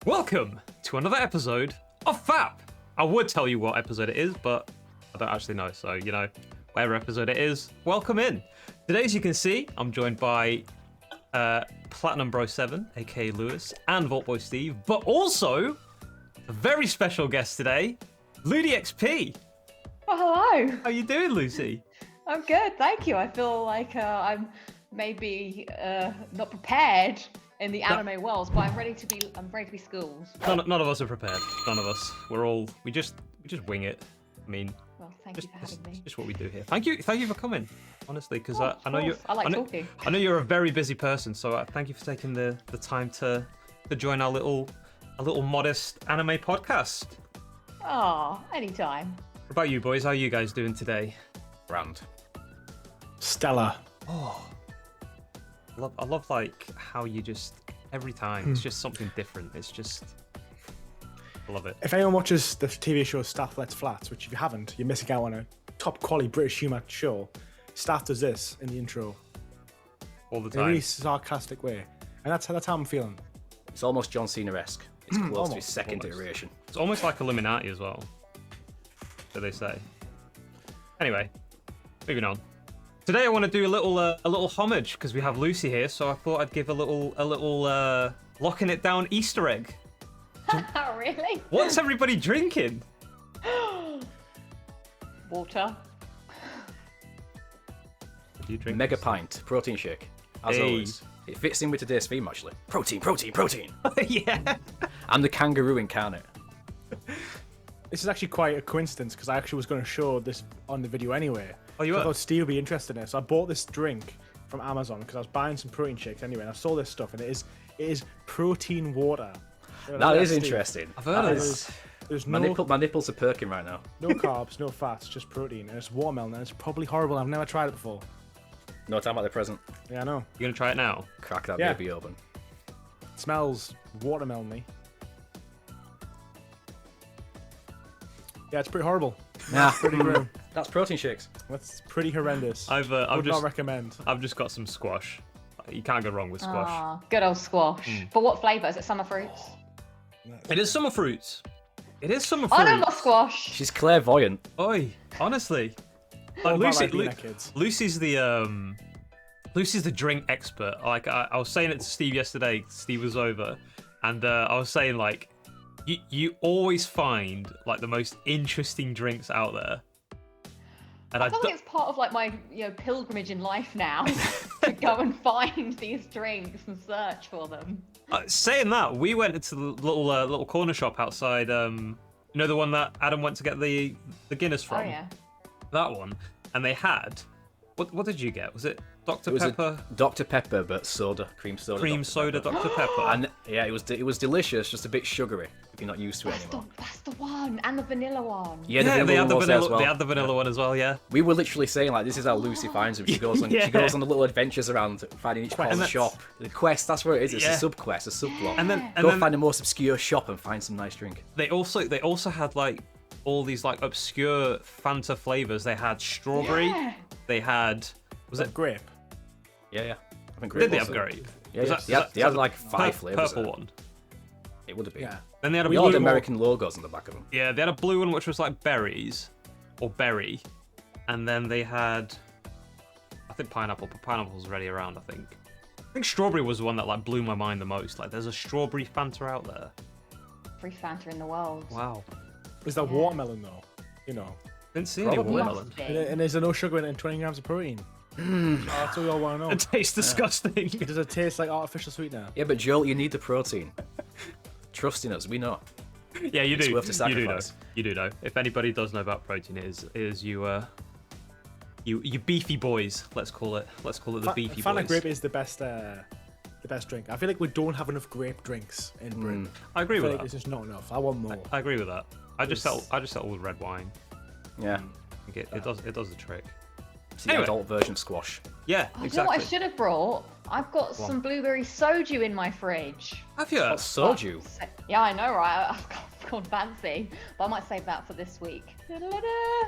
Welcome to another episode of FAP. I would tell you what episode it is, but I don't actually know. So, whatever episode it is, welcome in. Today, as you can see, I'm joined by PlatinumBro 7, aka Lewis, and Vaultboy Steve, but also a very special guest today, LudiXP. Oh, hello. How you doing, Lucy? I'm good, thank you. I feel like I'm maybe not prepared in the anime world, but I'm ready to be schooled. None of us are prepared. None of us. We just wing it. I mean, Well, thank you for having me. It's just what we do here. Thank you for coming. Honestly, because I know you. I like talking. I know you're a very busy person, so thank you for taking the time to join our little modest anime podcast. Oh, anytime. What about you boys? How are you guys doing today? Brand. Stellar. Oh, I love like how you just every time it's just something different. It's just I love it. If anyone watches the TV show Staff Let's Flats, which if you haven't, you're missing out on a top quality British humour show. Staff does this in the intro All the in a time. really sarcastic way, and that's how I'm feeling. It's almost John Cena-esque. It's close to his Almost, second almost. iteration. It's almost like Illuminati as well. So they say. Anyway, moving on. Today I want to do a little homage because we have Lucy here, so I thought I'd give a little locking it down Easter egg. Oh, really? What's everybody drinking? Water. Do you drink Mega this? pint protein shake. As Hey. always. It fits in with today's theme actually. Protein. Yeah. I'm the kangaroo incarnate. This is actually quite a coincidence because I actually was going to show this on the video anyway. Oh, you So I were? thought Steve would be interested in it, so I bought this drink from Amazon because I was buying some protein shakes anyway, and I saw this stuff, and it is protein water. That is Steve. interesting. I've heard That of is- this. There's My, no my nipples are perking right now. no carbs, no fats, just protein, and it's watermelon, and it's probably horrible. I've never tried it before. No time at the present. Yeah, I know. You gonna try it now? Crack that Yeah. baby open. It smells watermelony. Yeah, it's pretty horrible. Nah, Pretty grim. that's protein shakes. That's pretty horrendous. I've would just not recommend. I've just got some squash. You can't go wrong with squash. Ah, good old squash. But what flavour? Is it summer fruits? It is summer fruits. It is summer Oh, fruits. no, not squash. She's clairvoyant. Oi, honestly. All Like about Lucy, Ribena, kids. Lucy's the drink expert. Like I was saying it to Steve yesterday. Steve was over, and I was saying like, you always find like the most interesting drinks out there. And I feel like it's part of like my pilgrimage in life now to go and find these drinks and search for them. saying that, we went into the little corner shop outside. The one that Adam went to get the Guinness from. Oh yeah. That one, and they had. What did you get? Was it Dr. It was Pepper? a Dr. Pepper, but soda. Cream soda. Cream Dr. soda, Pepper. Dr. Pepper. And yeah, it was delicious, just a bit sugary if you're not used to it anymore. That's the one, and the vanilla one. Yeah, Yeah, they had the was there vanilla. as well. They had the vanilla one as well. Yeah. We were literally saying like, this is how Lucy finds them. She goes on, Yeah. she goes on the little adventures around finding each corner that's- shop. The quest, that's where it is. It's Yeah. a sub-quest, a subplot. And then Go find the most obscure shop and find some nice drink. they also had like all these like obscure Fanta flavors. They had strawberry. Yeah. They had Grape. Yeah. I think did they was have it. grape? Yeah, Was yeah. that- They had- was they that had the like 5 flavors. Purple there. one. It would have been. Yeah. Then they had a We blue all had one. American logos on the back of them. Yeah, they had a blue one which was like berries or berry, and then they had I think pineapple, but pineapple's already around. I think strawberry was the one that like blew my mind the most. Like, there's a strawberry Fanta out there. Free Fanta in the world. Wow. Is that Yeah. watermelon though? You know. Didn't see any Probably. watermelon. Must be. And there's no sugar in it and 20 grams of protein. Oh, that's all we all want to know. It tastes disgusting. Does it taste like artificial sweetener? Yeah, but Joel, you need the protein. Trust in us, we know. Yeah, you do. It's worth the You do know. sacrifice. You do know. If anybody does know about protein, it is you beefy boys. Let's call it the beefy Fanta boys. grape is the best drink. I feel like we don't have enough grape drinks in Britain. I agree I feel with like that. it's just not enough. I want more. I agree with that. I just settle with red wine. Yeah. I think it does the trick. It's the Anyway. adult version squash. Yeah, Oh, do you know what I exactly. should have brought? I've got some blueberry soju in my fridge. Have you? What's soju? Yeah, I know, right? I've gone fancy, but I might save that for this week. Da-da-da-da.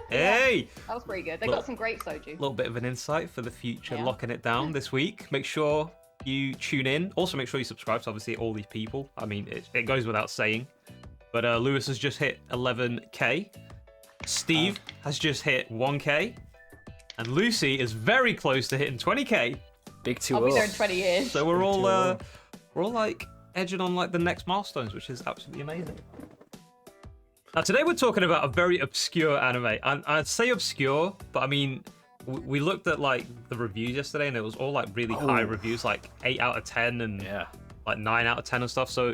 Hey, That was pretty good. They Look. got some grape soju. a little bit of an insight for the future, Yeah. locking it down this week. Make sure you tune in. Also, make sure you subscribe to obviously all these people. I mean, it goes without saying. But Lewis has just hit 11k. Steve has just hit 1k. And Lucy is very close to hitting 20k. Big 2 I'll be there in 20 years. So we're all like edging on like the next milestones, which is absolutely amazing. Now today we're talking about a very obscure anime. I'd say obscure, but I mean, we looked at like the reviews yesterday, and it was all like really high reviews, like 8 out of 10 and like 9 out of 10 and stuff. So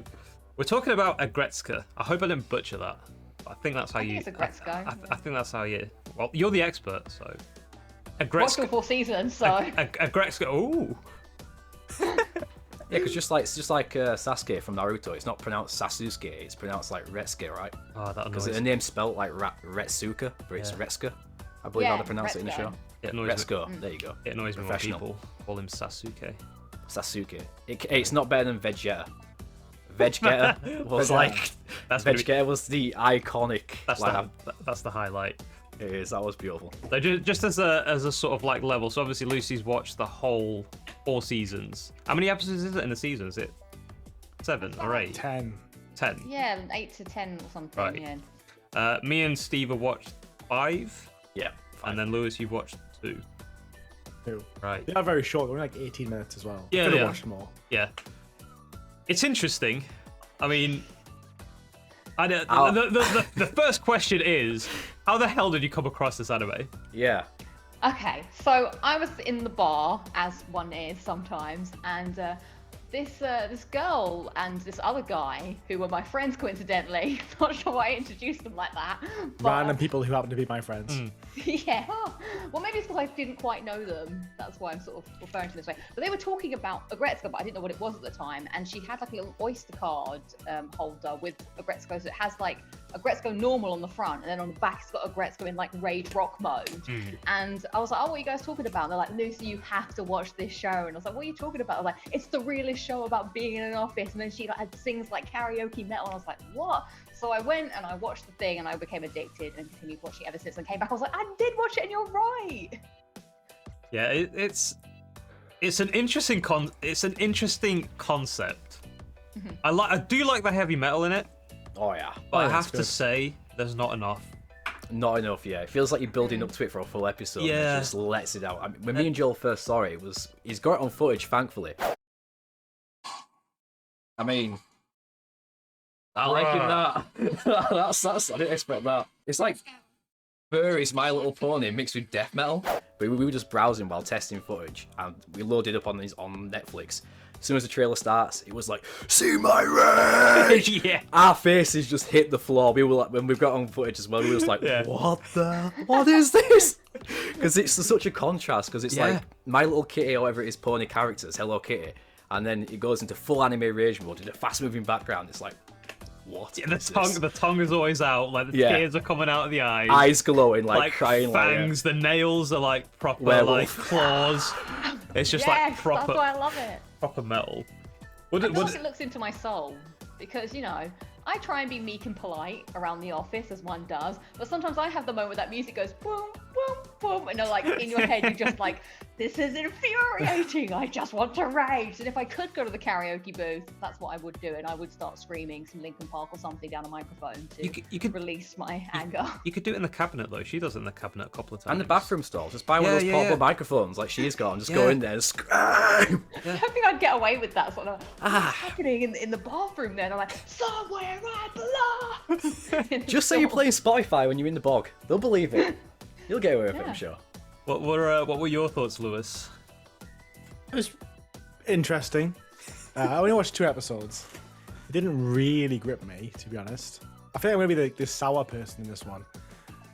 we're talking about Aggretsuko. I hope I didn't butcher that. I think that's how you. It's Aggretsuko. I think that's how you. Well, you're the expert, so. Watched all 4 seasons, so. Aggretsuko. Ooh. Yeah, because just like Sasuke from Naruto, it's not pronounced Sasuke, it's pronounced like Retsuke, right? Oh, that annoys Because the name's spelled like Retsuka, but it's Retsuka. I believe how they pronounce it in the show. It annoys me. Retsuko, there you go. It annoys me when people call him Sasuke. Sasuke. It's not better than Vegeta. Vegeta was like Vegeta was the iconic. That's the highlight. It is. That was beautiful. So just as a sort of like level. So obviously Lucy's watched the whole 4 seasons. How many episodes is it in the season? Is it 7 or 8? 10. 10. Yeah, 8 to 10 or something. Right. Yeah. Me and Steve have watched 5. Yeah. 5. And then Lewis, you've watched 2. 2. Right. They are very short. They're only like 18 minutes as well. Yeah, Could have yeah. watched more. Yeah. It's interesting. I mean, the first question is, how the hell did you come across this anime? Yeah. Okay, so I was in the bar, as one is sometimes, and this girl and this other guy, who were my friends coincidentally, not sure why I introduced them like that. But, Random people who happen to be my friends. yeah. Well, maybe it's because I didn't quite know them. That's why I'm sort of referring to this way. But they were talking about Aggretsuko, but I didn't know what it was at the time. And she had like a little Oyster card holder with Aggretsuko. So it has like Aggretsuko normal on the front, and then on the back it's got Aggretsuko in like Rage Rock mode. And I was like, oh, what are you guys talking about? And they're like, Lucy, you have to watch this show. And I was like, what are you talking about? I was like, it's the realest show about being in an office. And then she like sings like karaoke metal. And I was like, what? So I went and I watched the thing, and I became addicted and continued watching ever since. And came back, I was like, I did watch it, and you're right. Yeah, it's an interesting concept. I do like the heavy metal in it, Oh yeah. but I it's have to good. say there's not enough. Not enough, yeah. It feels like you're building up to it for a full episode. And Yeah. it just lets it out. I mean, when me and Joel first saw it, he's got it on footage, thankfully. I mean, I like that. that's I didn't expect that. It's like Furry's My Little Pony mixed with death metal. But we were just browsing while testing footage, and we loaded up on Netflix. As soon as the trailer starts, it was like, "See my rage!" Yeah. Our faces just hit the floor. We were like, when we've got on footage as well, we were just like, Yeah. what is this? Because it's such a contrast, because it's Yeah. like My Little Kitty or whatever it is, pony characters, Hello Kitty, and then it goes into full anime rage mode in a fast moving background. It's like, what Yeah, is this? the tongue is always out, like the Yeah. tears are coming out of the eyes. Eyes glowing, like like crying, fangs, the nails are like proper Werewolf. like claws. It's just Yes, like proper that's why I love it. proper metal. I feel like it looks into my soul because, you know, I try and be meek and polite around the office as one does, but sometimes I have the moment that music goes boom, boom, boom, and like in your head you're just like, this is infuriating, I just want to rage. And if I could go to the karaoke booth, that's what I would do, and I would start screaming some Linkin Park or something down a microphone to you could release my anger. You could do it in the cabinet though. She does it in the cabinet a couple of times. And the bathroom stall. Just buy one of those Yeah, portable yeah. microphones like she's got and just go Yeah. in there and scream. I don't think I'd get away with that sort of what's happening in the bathroom then. I'm like, somewhere I belong. Just say you're playing Spotify when you're in the bog. They'll believe it. You'll get away with it, Yeah. I'm sure. What were your thoughts, Lewis? It was interesting. I only watched 2 episodes. It didn't really grip me, to be honest. I think I'm going to be the sour person in this one.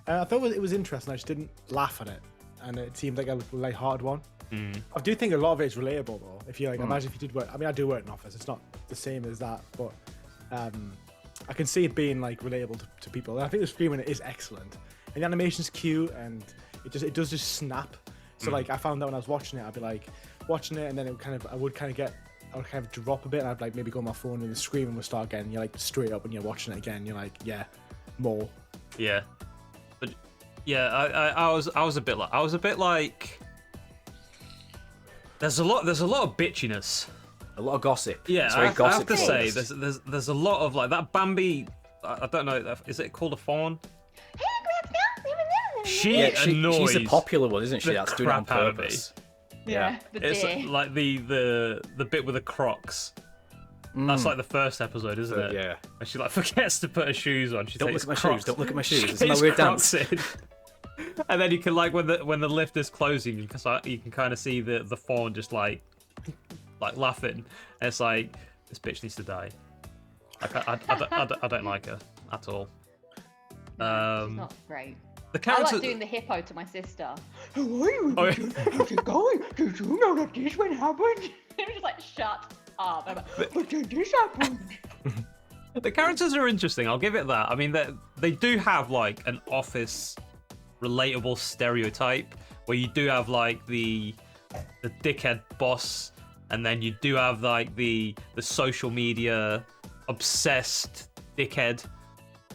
I thought it was interesting. I just didn't laugh at it. And it seemed like a light-hearted one. I do think a lot of it is relatable, though. If you like, imagine if you did work. I mean, I do work in an office. It's not the same as that, but I can see it being like relatable to people. And I think the screaming is excellent. And the animation's cute, and it does just snap. So like, I found that when I was watching it, I'd be like watching it, and then I would kind of drop a bit, and I'd like maybe go on my phone, and the screaming would start again. You're like straight up, and you're watching it again. You're like, yeah, more. Yeah, but yeah, I was a bit like There's a lot of bitchiness. A lot of gossip. Yeah, it's very I have gossip. to say, there's a lot of like that Bambi. I don't know. Is it called a fawn? She annoys. She's a popular one, isn't she? the That's doing it on crap out of me. purpose. Yeah, the It's deer. like the bit with the Crocs. That's like the first episode, isn't it? Yeah. And she like forgets to put her shoes on. She Don't takes look at my Crocs. shoes. Don't look at my shoes. She It's my takes weird Crocs dance. in. And then you can like when the lift is closing, you can kind of see the fawn just like laughing. And it's like this bitch needs to die. Like, I don't like her at all. She's not great. The I character. like doing the hippo to my sister. Oh, yeah. How's it going? Did you know that this one happened? It was just like, shut up. I'm like, but did this happen? The characters are interesting. I'll give it that. I mean, they do have like an office relatable stereotype where you do have like the dickhead boss, and then you do have like the social media obsessed dickhead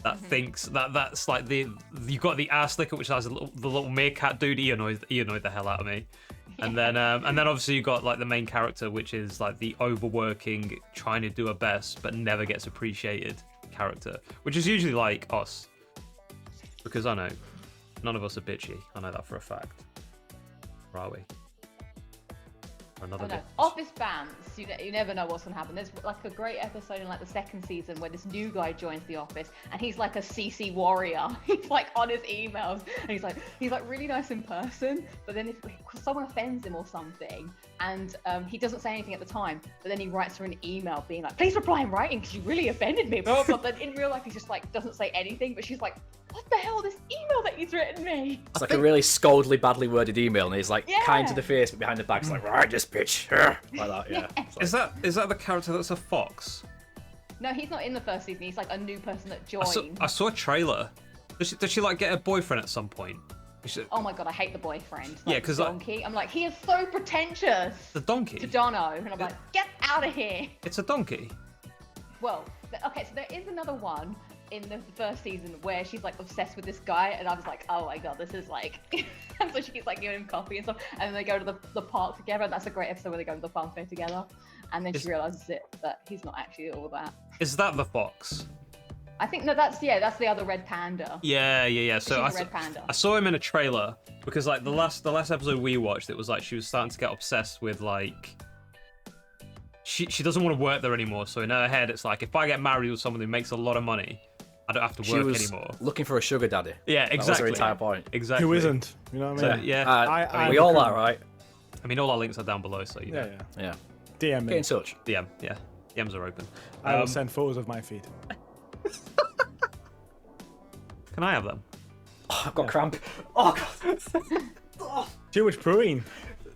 that thinks that's like you got the ass licker, which has the little meerkat dude. He annoyed the hell out of me. And then obviously you got like the main character, which is like the overworking, trying to do her best but never gets appreciated character, which is usually like us, because I know none of us are bitchy. I know that for a fact. Or are we? Or another bitch? Office Bants, you never know what's gonna happen. There's like a great episode in like the second season where this new guy joins the office and he's like a CC warrior. He's like on his emails and he's like really nice in person, but then if someone offends him or something and he doesn't say anything at the time, but then he writes her an email being like, please reply in writing because you really offended me. But then in real life he's just like doesn't say anything, but she's like, what the hell, this email that he's written me? It's like a really scoldly, badly worded email, and he's like kind to Yeah. the face, but behind the back, he's like, right, this bitch. Like that, yeah. It's like- Is that the character that's a fox? No, he's not in the first season. He's like a new person that joined. I saw a trailer. Does she like get a boyfriend at some point? Oh my god, I hate the boyfriend. Yeah, Like, 'cause, the like- donkey. I'm like, he is so pretentious The donkey. to Dono, and I'm like, get out of here. It's a donkey. Well, okay, so there is another one in the first season where she's like obsessed with this guy, and I was like, oh my god, this is like. And so she keeps like giving him coffee and stuff, and then they go to the park together. And that's a great episode where they go to the fun fair together, and then she realizes that he's not actually all that. Is that the fox? I think that's the other red panda. Yeah. So She's a red panda. I saw him in a trailer because like the last episode we watched, it was like she was starting to get obsessed with like she doesn't want to work there anymore. So in her head, it's like if I get married with someone who makes a lot of money, I don't have to she work was anymore. looking for a sugar daddy. Yeah, That was exactly. her entire point. Exactly. Who isn't? You know what I So, mean? yeah. We all are, right? I mean, all our links are down below, so you know. Yeah. Yeah. DM Get in me. touch. DM, yeah. DMs are open. I will send photos of my feet. Can I have them? Oh, I've got cramp. Oh, God. Too much protein.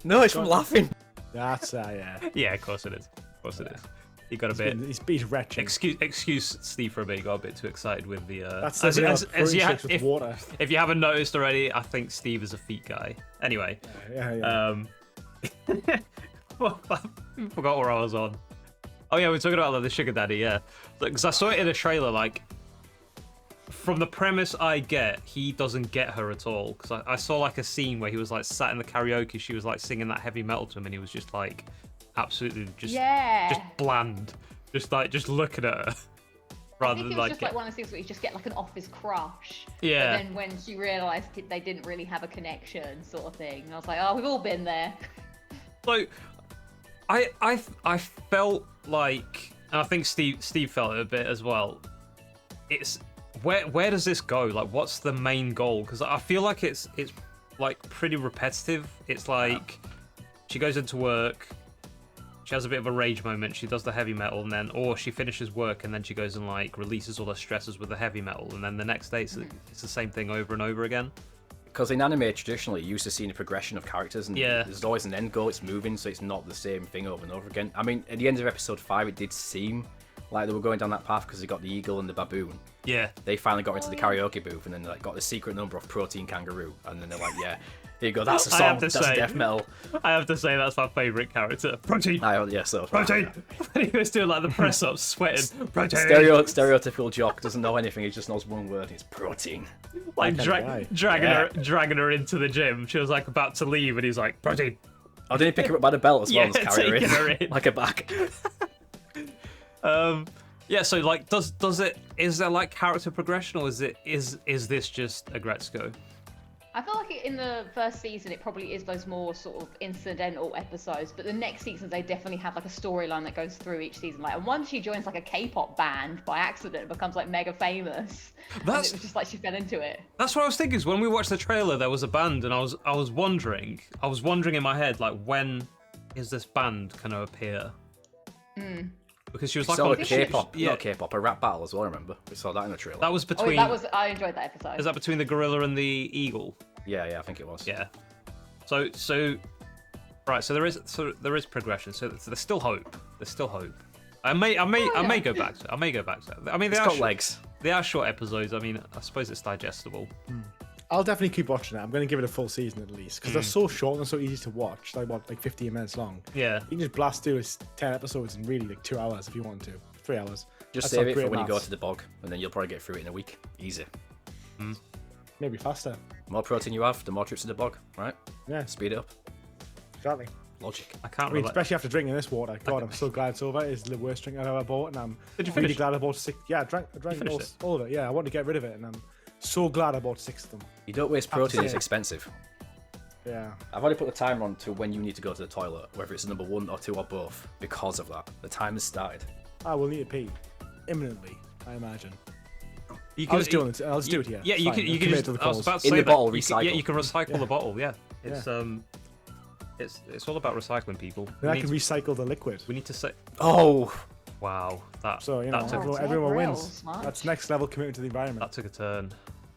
No, it's from laughing. That's yeah. Yeah, of course it is. Of course it is. You got a bit. He's retching. Excuse Steve for a bit. He got a bit too excited with the. That's as protein you shakes with if, water. if you haven't noticed already, I think Steve is a feet guy. Anyway, Yeah. well, I forgot where I was on. Oh yeah, we're talking about like, the sugar daddy. Yeah, because I saw it in a trailer. Like, from the premise I get, he doesn't get her at all. Because I saw like a scene where he was like sat in the karaoke. She was like singing that heavy metal to him, and he was just like absolutely just bland, just looking at her. I Rather think than it was just like one of those things where you just get like an office crush. Yeah. But then when she realised they didn't really have a connection, sort of thing, and I was like, oh, we've all been there. So, I felt like, and I think Steve felt it a bit as well. It's where does this go? Like, what's the main goal? Because I feel like it's like pretty repetitive. It's like she goes into work, she has a bit of a rage moment, she does the heavy metal, and then or she finishes work and then she goes and like releases all her stresses with the heavy metal, and then the next day it's the same thing over and over again. Because in anime, traditionally, you used to see a progression of characters, and there's always an end goal. It's moving, so it's not the same thing over and over again. I mean, at the end of episode 5, it did seem like they were going down that path because they got the eagle and the baboon. Yeah. They finally got into the karaoke booth, and then they like, got the secret number of Protein Kangaroo, and then they're like, yeah, here you go, that's a I song, have to that's say- death metal. I have to say that's my favourite character. Protein. Yeah, so Protein. When he was doing like the press ups, sweating. Protein. Stereotypical jock doesn't know anything. He just knows one word. It's protein. Like That kind of guy. dragging her into the gym. She was like about to leave, and he's like, protein. Oh, did he pick her up by the belt as well Yeah, and carry taking her her in? in. Like a bag. Yeah, so like, is there like character progression, or is this just Aggretsuko? I feel like in the first season, it probably is those more sort of incidental episodes, but the next seasons, they definitely have like a storyline that goes through each season. Like, and once she joins like a K-pop band by accident, and becomes like mega famous. And it was just like she fell into it. That's what I was thinking. Is when we watched the trailer, there was a band, and I was wondering in my head, like, when is this band gonna appear? Because she was like So on a K-pop, yeah, not K-pop, a rap battle as well. Remember, we saw that in the trailer. that was between. I enjoyed that episode. Is that between the gorilla and the eagle? Yeah, I think it was. Yeah. So, right. So there is progression. So there's still hope. There's still hope. I may go back to it. I may go back to it. I mean, It's got legs. They are short episodes. I mean, I suppose it's digestible. I'll definitely keep watching it. I'm going to give it a full season at least because they're so short and so easy to watch. Like 15 minutes long. Yeah. You can just blast through 10 episodes in really like 2 hours if you want to. 3 hours. Just That's save not it for great when you go maths. to the bog, and then you'll probably get through it in a week. Easy. Maybe faster. The more protein you have, the more trips to the bog, right? Yeah, Speed it up. exactly. Logic. I can't I mean, relate. especially after drinking this water. God, I'm so glad it's over. It's the worst drink I've ever bought, and I'm Did you really finish? glad I bought 6. Yeah, I drank finished all of it. Yeah, I wanted to get rid of it, and I'm so glad I bought 6 of them. You don't waste protein, it's say. expensive. Yeah. I've already put the timer on to when you need to go to the toilet, whether it's number 1 or 2 or both, because of that. The time has started. I will need to pee imminently, I imagine. You I'll just do it. I'll just do it here. Yeah, It's you fine. can. You I'm can committed just. to the I was cause. about to In say the that. bottle, You can, yeah, recycle. you can recycle Yeah. the bottle. Yeah. Yeah. It's all about recycling, people. Then I We can need, recycle the liquid. we need to say. Oh! Wow, that So, you know, that took everyone real wins. smart. That's next level commitment to the environment. that took a turn.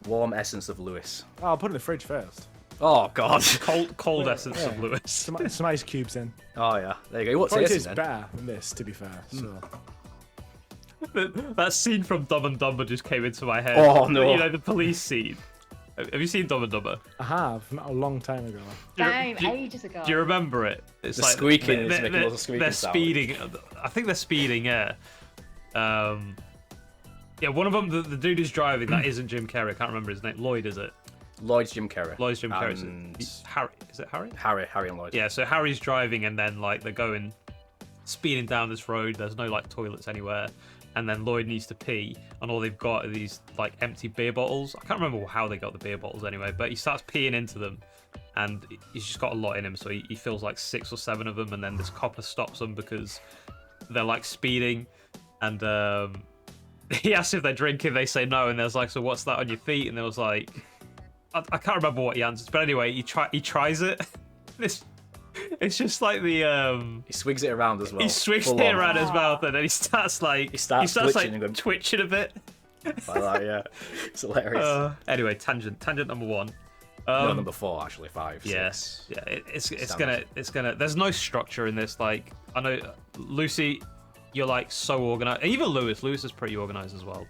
Warm essence of Lewis. Oh, I'll put it in the fridge first. Oh, God. Cold Yeah, essence yeah. of Lewis. Some ice cubes in. Oh, yeah. There you go. What's Probably this tastes then? better than this, to be fair. So. That scene from Dumb and Dumber just came into my head. Oh, no. You know, the police scene. Have you seen Dumb and Dumber? I have, not a long time ago. Same, do you- ages ago. Do you remember it? It's The squeaking is making lots of squeaking They're sound. speeding. I think they're speeding. Yeah. Yeah. One of them, the dude who's driving, that isn't Jim Carrey. I can't remember his name. Lloyd, is it? Lloyd's Jim Carrey. Lloyd's Jim Carrey. And Harry. Is it Harry? Harry and Lloyd. Yeah. So Harry's driving, and then like they're going speeding down this road. There's no like toilets anywhere. And then Lloyd needs to pee, and all they've got are these like empty beer bottles. I can't remember how they got the beer bottles anyway, but he starts peeing into them, and he's just got a lot in him, so he fills like 6 or 7 of them, and then this copper stops them because they're like speeding, and he asks if they're drinking, they say no, and there's like, so what's that on your feet? And there was like, I can't remember what he answers, but anyway, he tries it. It's just like the He swigs it around as well. he swigs Full it on. around his mouth, and then he starts like starts like twitching and going- twitching a bit. Like that, yeah. It's hilarious. Anyway, tangent number 1. No, number 4 actually. 5. Yes, 6. yeah. It's Standard. gonna. There's no structure in this. Like I know, Lucy, you're like so organized. Even Lewis is pretty organized as well.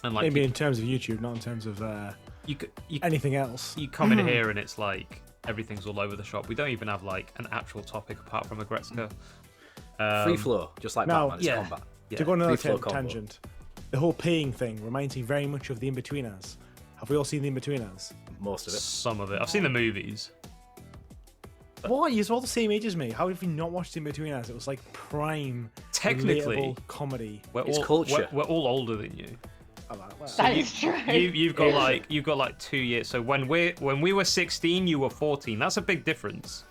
And like Maybe in terms of YouTube, not in terms of you anything else. you come in here and it's like everything's all over the shop. We don't even have like an actual topic apart from Aggretsuko. Free flow, just like Now- Batman. It's yeah. combat. Yeah. To go on another Free flow combo. tangent, the whole paying thing reminds me very much of the In-Betweeners. Have we all seen the In-Betweeners? Most of it. Some of it. I've seen the movies. What? You're all the same age as me. How have you not watched the In-Betweeners? It was like prime, Technically, relatable comedy. It's culture. We're all older than you. Oh, well, That is true. You've got like 2 years. So when we were 16, you were 14. That's a big difference.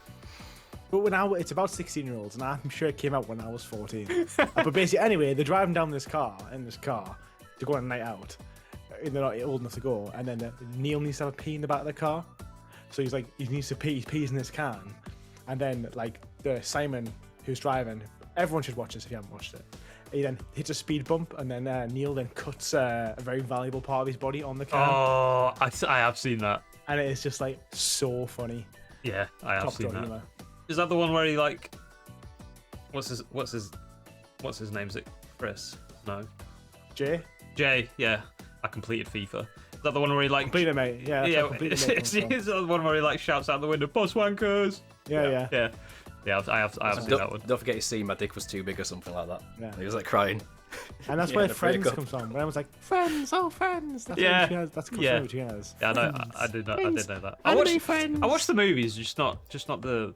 But now it's about 16-year-olds, and I'm sure it came out when I was 14. But basically, anyway, they're driving down in this car to go on a night out. And they're not old enough to go, and then Neil needs to have a pee in the back of the car. So he's like, he needs to pee. He pees in his can, and then like the Simon who's driving. Everyone should watch this if you haven't watched it. He then hits a speed bump, and then Neil then cuts a very valuable part of his body on the can, Oh, I have seen that. and it is just like so funny. Yeah, I have Top seen draw that. humour. Is that the one where he like, what's his name? Is it Chris? No, Jay, Jay. Yeah, I completed FIFA. Is that the one where he like? complete it, mate. Yeah, that's Yeah, where complete it's, it, mate it's, comes from. it's the one where he like shouts out the window, "Boss wankers!" Yeah. Yeah. I have seen that one. Don't forget you see my dick was too big or something like that. Yeah. He was like crying. And that's Yeah, where the Friends breakup. comes from. When I was like, Friends, oh Friends. That's Yeah. That's comes Yeah. from Betweeners. Yeah, I know. Friends. I did know. I Friends. did know that. Anime Friends. I watched the movies, just not the.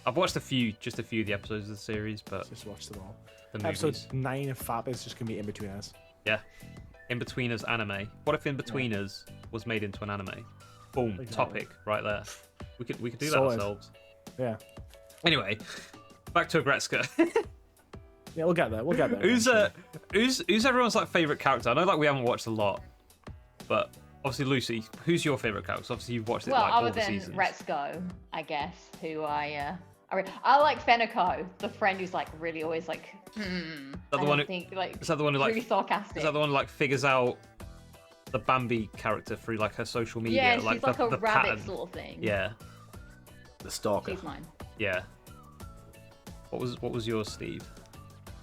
I've watched just a few of the episodes of the series, but Just watch them all. the Episode movies. 9 of Fab is just gonna be in between us. Yeah. In-Betweeners anime. What if In-Betweeners was made into an anime? Boom, Exactly. topic right there. We could do that Sorted. ourselves. Yeah. Anyway, back to Aggretsuko. Yeah, we'll get there. We'll get there. Who's everyone's like favorite character? I know like we haven't watched a lot, but obviously Lucy, who's your favorite character? Obviously you've watched it Well, like all other the than seasons. Retsuko, I guess, who I like Feneko, the friend who's like really always like, Is that the one who- think, like, Is that the one who like? really sarcastic. Is that the one who like figures out the Bambi character through like her social media? Yeah, she's like the a rabbit pattern. sort of thing. Yeah, The stalker. She's mine. yeah. What was yours, Steve?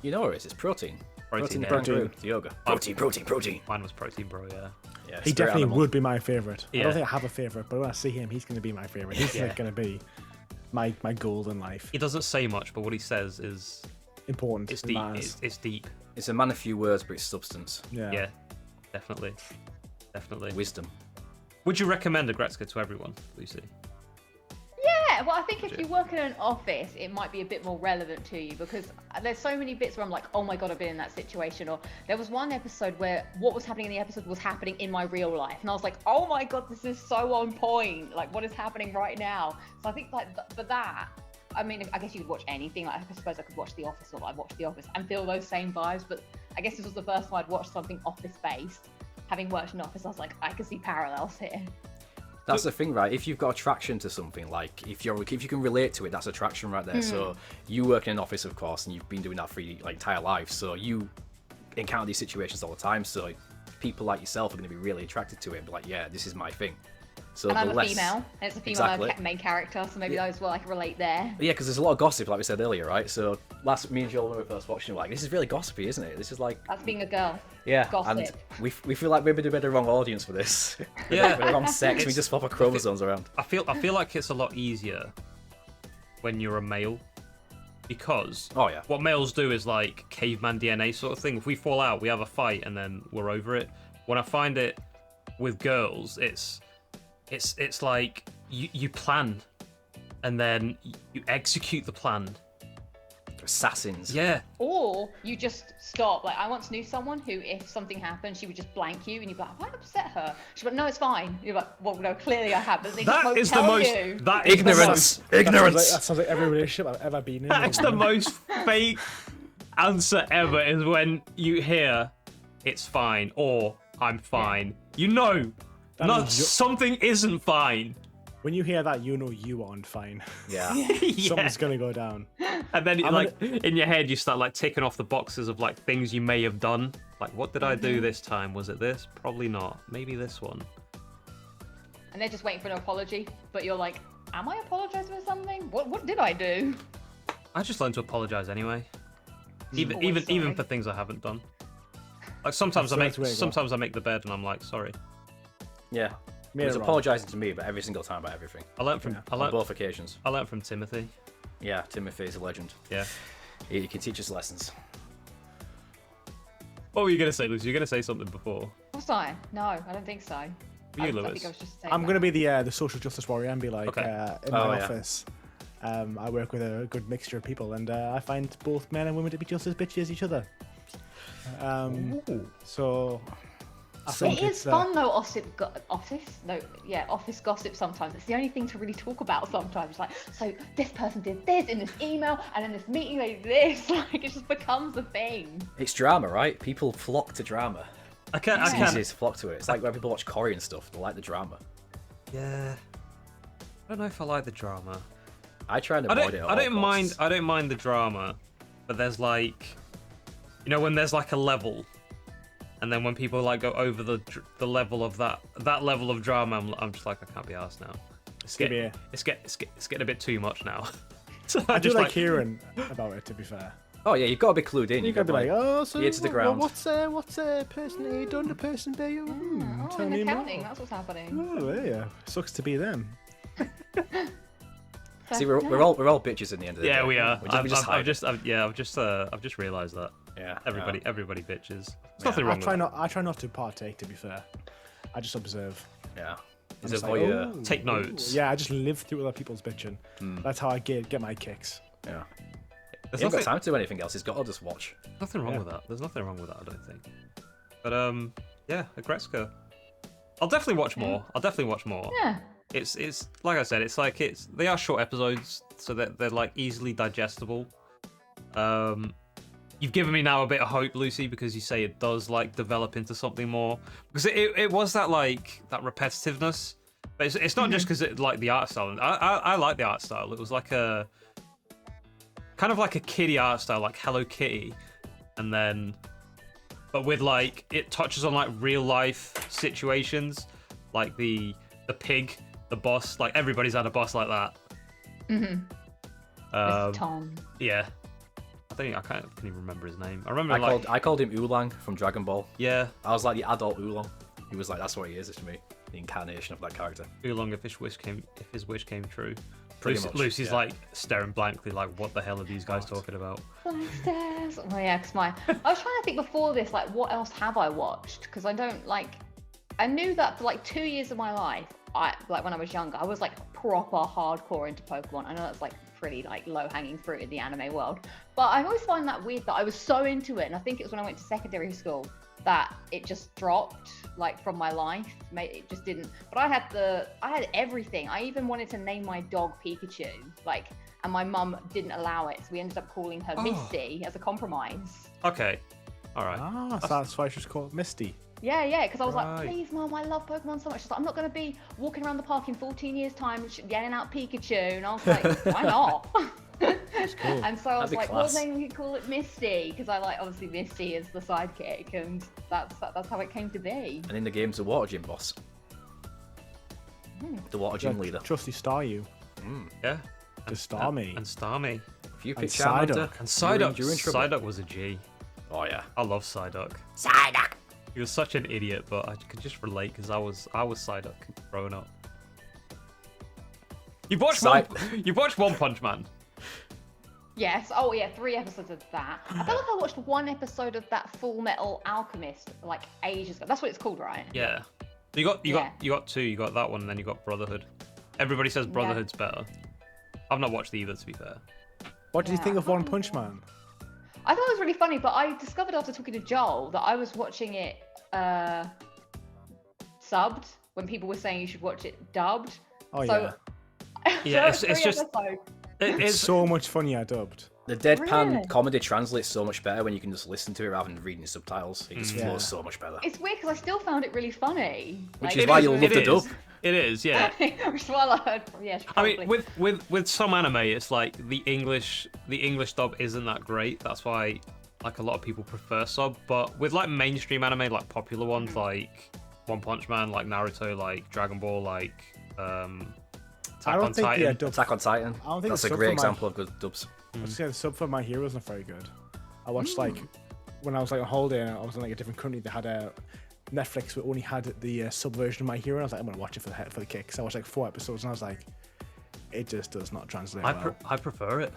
You know what it is? It's protein. Protein. Yeah. Protein. To yoga. Protein. Mine was PlatinumBro. Yeah. Yeah, He spirit definitely animal. would be my favorite. I Yeah. don't think I have a favorite, but when I see him, he's going to be my favorite. He's Yeah. like going to be my goal in life. He doesn't say much, but what he says is Important. it's It deep. matters. It's deep. It's a man of few words, but it's substance. Yeah, definitely. Wisdom. Would you recommend Aggretsuko to everyone, Lucy? Yeah, well, I think if you work in an office, it might be a bit more relevant to you because there's so many bits where I'm like, oh my god, I've been in that situation. Or there was one episode where what was happening in the episode was happening in my real life, and I was like, oh my god, this is so on point. Like, what is happening right now? So I think like for that, I mean, I guess you could watch anything. Like, I suppose I could watch The Office, or I'd watch The Office and feel those same vibes. But I guess this was the first time I'd watched something office-based. Having worked in Office, I was like, I can see parallels here. That's the thing, right? If you've got attraction to something, like if you can relate to it, that's attraction right there. So you work in an office, of course, and you've been doing that for your like, entire life. So you encounter these situations all the time. So people like yourself are going to be really attracted to it and be like, yeah, this is my thing. So And the I'm a less... female, and it's a female Exactly. main character, so maybe those will like relate there. Yeah, because there's a lot of gossip, like we said earlier, right? So me and Joel, when we were first watching, were like, this is really gossipy, isn't it? This is like, That's being a girl. yeah, Gossip. and we feel like maybe we're the wrong audience for this. Yeah. We're the wrong sex. We just swap our chromosomes around. I feel like it's a lot easier when you're a male, because Oh yeah. what males do is like caveman DNA sort of thing. If we fall out, we have a fight and then we're over it. When I find it with girls, it's like you plan and then you execute the plan. Assassins. Yeah. Or you just stop. Like, I once knew someone who, if something happened, she would just blank you, and you'd be like, have I upset her? She'd be like, no, it's fine. You're like, well, no, clearly I have. But they just That won't is the tell most. you. That is the Ignorance. most. That sounds like every relationship I've ever been in. That's the most fake answer ever. Is when you hear, "It's fine" or "I'm fine." You know, That not means you- something isn't fine. When you hear that, you know you aren't fine. Yeah. Yeah. Something's gonna go down. And then, I'm like, in your head, you start like ticking off the boxes of like things you may have done. Like, what did I do this time? Was it this? Probably not. Maybe this one. And they're just waiting for an apology, but you're like, am I apologizing for something? What did I do? I just learned to apologize anyway. Even Always even sorry. for things I haven't done. Like sometimes I That's make the way to go. I make the bed and I'm like, sorry. Yeah. Made He was it wrong. apologising to me, but every single time about everything. I learned from Yeah. I On learned both occasions. Timothy. Yeah, Timothy is a legend. Yeah. He can teach us lessons. What were you gonna say, Lucy? You were gonna say something before. Was I? No, I don't think so. You, I Lewis. think I was just saying I'm that. gonna be the social justice warrior and be like, Okay. in Oh, my yeah. office, I work with a good mixture of people, and I find both men and women to be just as bitchy as each other. So I think It is it's fun though, office gossip sometimes. It's the only thing to really talk about sometimes. It's like, so this person did this in this email, and in this meeting they did this. Like, it just becomes a thing. It's drama, right? People flock to drama. I can't. It's easy to flock to it. It's like when people watch Korean stuff, they like the drama. Yeah. I don't know if I like the drama. I try and avoid it. At I don't all mind. costs. I don't mind the drama, but there's like, you know, when there's like a level, and then when people like go over the level of that level of drama, I'm just like, I can't be arsed now. It's Give me getting it's getting a bit too much now. So I I'm do just like hearing about it. To be fair, Oh yeah, you've got to be clued in. you gotta be like, oh, so ear to the ground. what's person A done to person B? Oh, Tell in me accounting, more. that's what's happening. Oh, yeah. Sucks to be them. See, we're all bitches in the end of the day. yeah, we are. We just hide it. I've just realised that. Yeah. Everybody bitches. There's Yeah. nothing wrong I with try that. not. I try not to partake. To be fair, I just observe. Yeah. Is I'm it just for you? Take notes. Yeah, I just live through other people's bitching. Hmm. That's how I get my kicks. Yeah. There's He ain't got nothing, time to do anything else. He's got to just watch. nothing wrong Yeah. with that. There's nothing wrong with that, I don't think. But yeah, Aggretsuko. I'll definitely watch more. I'll definitely watch more. Yeah. It's like I said, they are short episodes, so that they're like easily digestible. You've given me now a bit of hope, Lucy, because you say it does like develop into something more. Because it was that like that repetitiveness, but it's not just because it like the art style. I like the art style. It was like a kind of like a kiddie art style, like Hello Kitty, and then but with like it touches on like real life situations, like the pig, the boss. Like everybody's had a boss like that. Mr. Tom. Yeah. I can't even remember his name. I remember I called him Oolong from Dragon Ball. yeah, I was like the adult Oolong. He was like, that's what he is to me. The incarnation of that character. Oolong if his wish came true. Pretty much, Lucy's yeah. like staring blankly, like, what the hell are these guys talking about? Blank stares. Oh yeah, cause I was trying to think before this, like, what else have I watched? Because I don't like. I knew that for like 2 years of my life, when I was younger, I was like proper hardcore into Pokemon. I know that's like pretty like low-hanging fruit in the anime world, but I always find that weird that I was so into it, and I think it was when I went to secondary school that it just dropped like from my life. It just didn't. But I had everything. I even wanted to name my dog Pikachu, like, and my mum didn't allow it, so we ended up calling her Misty as a compromise. Okay, all right. Ah, so that's why she's called Misty. Yeah, because I was Right. like, please, Mum, I love Pokemon so much. She's like, I'm not going to be walking around the park in 14 years' time yelling out Pikachu. And I was like, why not? cool. And so I was That'd be like, class. well, then we could call it Misty, because I like, obviously, Misty is the sidekick, and that's how it came to be. And in the game's the Water Gym boss. The Water Gym leader. Trusty Star you. Yeah. To Star me. And Starmie. If you And pick Charmander, Psyduck. And Psyduck. you're in trouble. Psyduck was a G. Oh yeah. I love Psyduck. Psyduck. He was such an idiot, but I could just relate because I was Psyduck growing up. You watched One Punch Man. Yes. Oh, yeah. 3 episodes of that. I feel like I watched 1 episode of that Full Metal Alchemist like ages ago. That's what it's called, right? Yeah. You got 2. You got that one, and then you got Brotherhood. Everybody says Brotherhood's better. I've not watched either, to be fair. What did you Yeah, think of I One thought- Punch Man? I thought it was really funny, but I discovered after talking to Joel that I was watching it subbed when people were saying you should watch it dubbed. Oh So- yeah. Yeah, So it's 3 just- episodes. It's so much funnier dubbed. The deadpan Really? comedy translates so much better when you can just listen to it rather than reading subtitles. It just Yeah. flows so much better. It's weird because I still found it really funny. Which Like, is why you'll It love the is. dub. It is, yeah. Which is what I heard from, yeah. I probably. mean, with some anime, it's like the English dub isn't that great. That's why like a lot of people prefer sub. But with like mainstream anime, like popular ones like One Punch Man, like Naruto, like Dragon Ball, like Attack on Titan. dub. Attack on Titan. I don't think That's the a sub great for example of good dubs. I was saying the sub for My Hero is not very good. I watched like when I was like on holiday and I was in like a different country. They had a Netflix, but only had the sub version of My Hero. And I was like, I'm gonna watch it for the kick. So I watched like 4 episodes and I was like, it just does not translate well. I prefer it.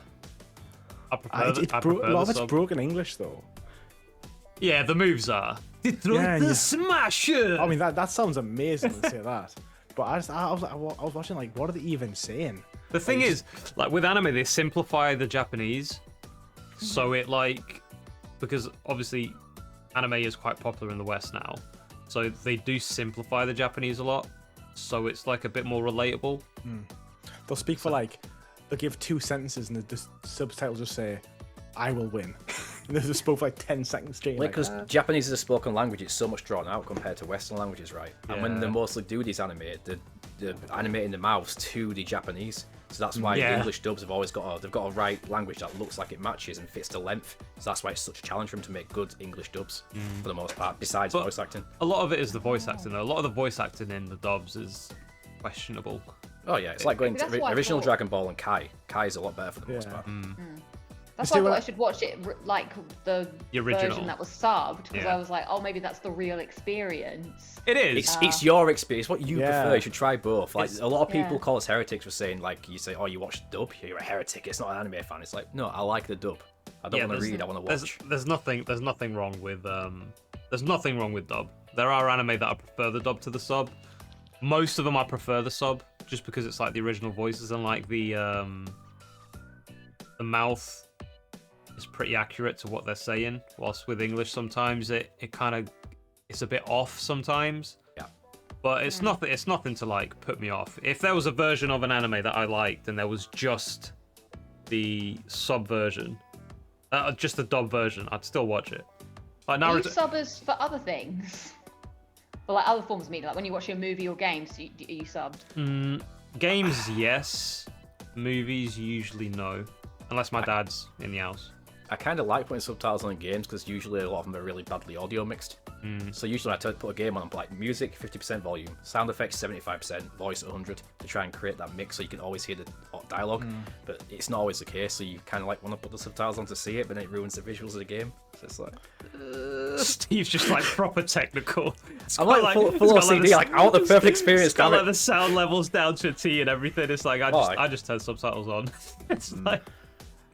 I prefer, A lot of it's broken English though. Yeah, the moves are. Detroit Yeah, the yeah. Smasher. I mean that sounds amazing to say that. But I was watching like, what are they even saying? The thing is, like with anime, they simplify the Japanese, so it like because obviously anime is quite popular in the West now, so they do simplify the Japanese a lot, so it's like a bit more relatable. They'll speak for like, they'll give 2 sentences and the subtitles just say, "I will win." And they're just spoke for like 10 seconds straight. Like, because Japanese is a spoken language, it's so much drawn out compared to Western languages, right? And when Yeah. they mostly do these animated, they're animating the mouths to the Japanese. So that's why Yeah. the English dubs have always got a right language that looks like it matches and fits the length. So that's why it's such a challenge for them to make good English dubs for the most part, besides But- voice acting. A lot of it is the voice acting, though. A lot of the voice acting in the dubs is questionable. Oh yeah, it's like going That's to what I original thought. Dragon Ball and Kai. Kai is a lot better for the most Yeah. part. That's See, why I when thought I- I should watch it like the original. version that was subbed, because Yeah. I was like, oh, maybe that's the real experience. It is. It's your experience, what you Yeah. prefer. You should try both. Like It's- a lot of people Yeah. call us heretics for saying like you say, oh, you watch dub, you're a heretic. It's not an anime fan. It's like no, I like the dub. I don't want to there's- read. I want to there's- watch. There's nothing wrong with dub. There are anime that I prefer the dub to the sub. Most of them I prefer the sub, just because it's like the original voices and like the mouth is pretty accurate to what they're saying. Whilst with English, sometimes it's a bit off sometimes. Yeah. But it's nothing. It's nothing to like put me off. If there was a version of an anime that I liked and there was just the sub version, just the dub version, I'd still watch it. Like Do you Naruto. subbers for other things? For like other forms of media, like when you watch a movie or games, are you subbed? Games, yes. Movies, usually no. Unless my dad's in the house. I kind of like putting subtitles on games because usually a lot of them are really badly audio mixed. So usually I put a game on, like music 50% volume, sound effects 75%, voice 100 to try and create that mix so you can always hear the dialogue. But it's not always the case, so you kind of like want to put the subtitles on to see it, but then it ruins the visuals of the game. So it's like Steve's just like proper technical. I'm like full OCD. Like I want the perfect experience. It's got like the sound levels down to a T and everything. It's like I just turn subtitles on. It's like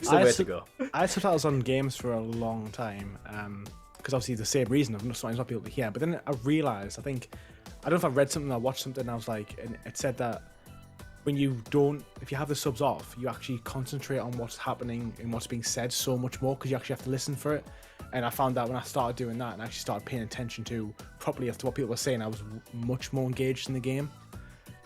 it's the way to go. I had subtitles on games for a long time, because obviously the same reason of sometimes not be able to hear. But then I realised, I don't know if I read something or watched something, and I was like, and it said that when if you have the subs off, you actually concentrate on what's happening and what's being said so much more because you actually have to listen for it. And I found that when I started doing that and actually started paying attention properly to what people were saying, I was much more engaged in the game.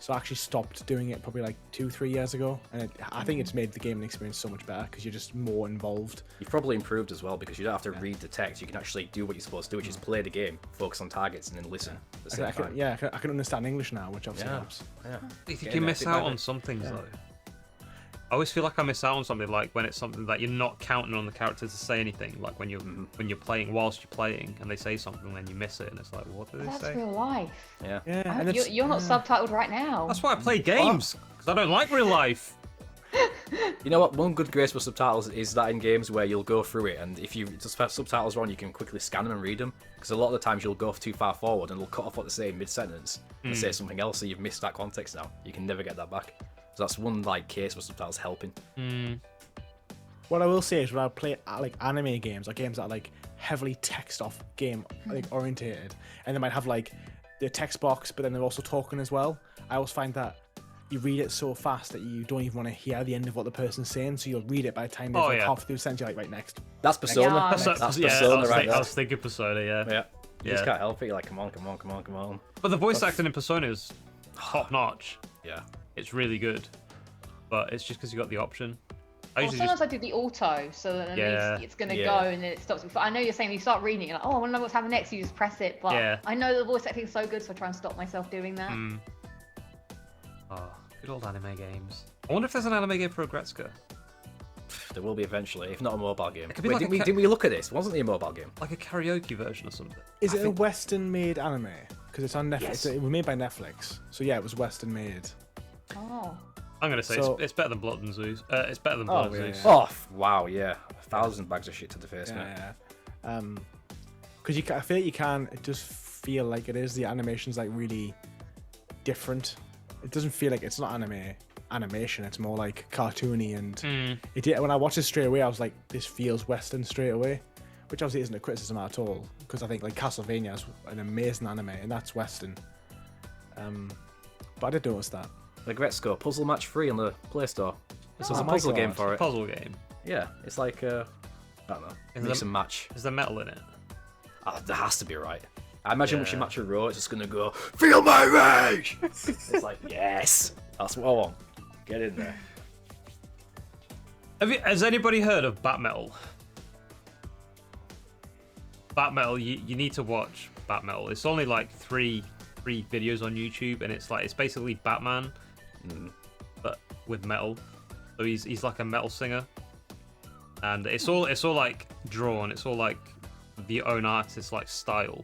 So I actually stopped doing it probably like 2-3 years ago, and I think it's made the gaming experience so much better because you're just more involved. You've probably improved as well because you don't have to read the text. You can actually do what you're supposed to do, which is play the game, focus on targets, and then listen. At the same time. I can understand English now, which obviously helps. Yeah. I think you miss out on some things though. I always feel like I miss out on something, like when it's something that you're not counting on the characters to say anything, like when you're playing whilst you're playing and they say something, then you miss it and it's like, what do they That's say? real life. Yeah. And You're not subtitled right now. That's why I play games, because I don't like real life. You know what? One good grace with subtitles is that in games where you'll go through it, and if you just have subtitles on, you can quickly scan them and read them. Because a lot of the times you'll go too far forward and it'll cut off what they say mid-sentence and say something else, so you've missed that context now. You can never get that back. So that's one case with subtitles helping. What I will say is when I play like anime games or games that are like heavily text off game orientated, and they might have like the text box, but then they're also talking as well. I always find that you read it so fast that you don't even want to hear the end of what the person's saying, so you'll read it by the time they're half through the sentence. You're like, right, next. That's Persona. Yeah. That's Persona right there. I was thinking Persona, yeah. You just can't help it. You're like, come on. But the voice acting in Persona is top notch. Yeah. It's really good, but it's just because you got the option. Sometimes I do the auto, so that at least it's going to go and then it stops. But I know you're saying you start reading it, like, oh, I want to know what's happening next. You just press it, but I know the voice acting is so good, so I try and stop myself doing that. Oh, good old anime games. I wonder if there's an anime game for Aggretsuko. There will be eventually, if not a mobile game. could be Wait, like didn't we look at this? Wasn't it a mobile game? Like a karaoke version or something. Is it a Western-made anime? Because it's on Netflix. Yes. It was made by Netflix, so yeah, it was Western-made. Oh. I'm gonna say it's better than Blood and Zeus. It's better than Blood and Zeus. Oh, wow, yeah. 1,000 bags of shit to the face, mate. Yeah. Because I feel like you can. It does feel like it is. The animation's like really different. It doesn't feel like it's not animation. It's more like cartoony, and when I watched it straight away, I was like, this feels Western straight away, which obviously isn't a criticism at all, because I think like Castlevania is an amazing anime, and that's Western. But I did notice that. Aggretsuko, puzzle match free on the Play Store. This was a my puzzle God. game for it. Puzzle game. Yeah, it's like I don't know, mix and match. Is there metal in it? Oh, there has to be, right? I imagine when you match a row, it's just gonna go, feel my rage! It's like, yes! That's what I want. Get in there. Has anybody heard of Bat Metal? Bat Metal, you need to watch Bat Metal. It's only like three videos on YouTube, and it's basically Batman, but with metal. So he's like a metal singer, and it's all like drawn. It's all like the own artist like style,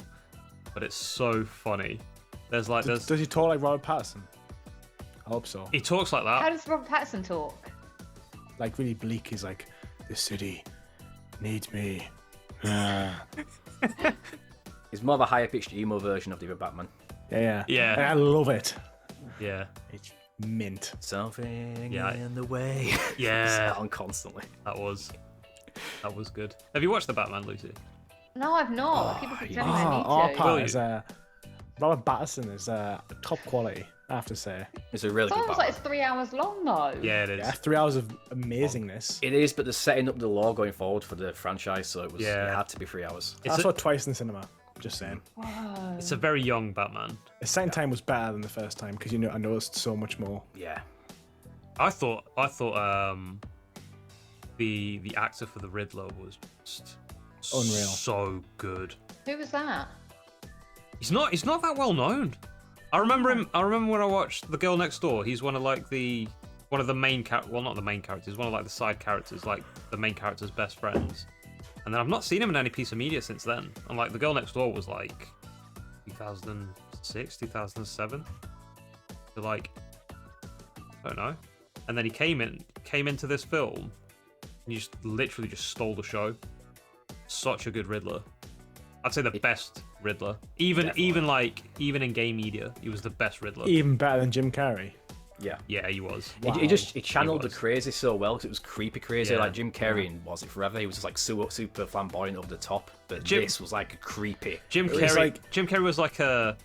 but it's so funny. Does he talk like Robert Pattinson? I hope so. He talks like that. How does Robert Pattinson talk? Like really bleak. He's like, the city needs me. He's more of a higher pitched emo version of the other Batman. Yeah. Yeah. And I love it. Yeah. It's mint. Something Yeah. in the way. Yeah. It's on constantly. That was good. Have you watched the Batman, Lucy? No, I've not. People keep telling me I Our need to. part is Robert Pattinson is top quality, I have to say. It's a really It's good almost like Batman. it's 3 hours long though. Yeah, it is. Yeah, 3 hours of amazingness. It is, but they're setting up the law going forward for the franchise, so it had to be 3 hours. I saw it twice in the cinema. Just saying. Whoa. It's a very young Batman. The second time was better than the first time because I noticed so much more. Yeah. I thought the actor for the Riddler was just Unreal. so good. Who was that? He's not that well known. I remember him. I remember when I watched The Girl Next Door. He's one of like one of the main well, not the main characters, one of like the side characters, like the main character's best friends. And then I've not seen him in any piece of media since then. And like The Girl Next Door was like 2006, 2007. So like, I don't know. And then he came into this film, and he just literally just stole the show. Such a good Riddler. I'd say the best Riddler. Even in gay media, he was the best Riddler. Even better than Jim Carrey. Yeah. Yeah, he was. He channeled the crazy so well because it was creepy crazy. Yeah. Like Jim Carrey in Was It Forever? He was just like super flamboyant over the top, but this was like creepy. Jim Carrey was like a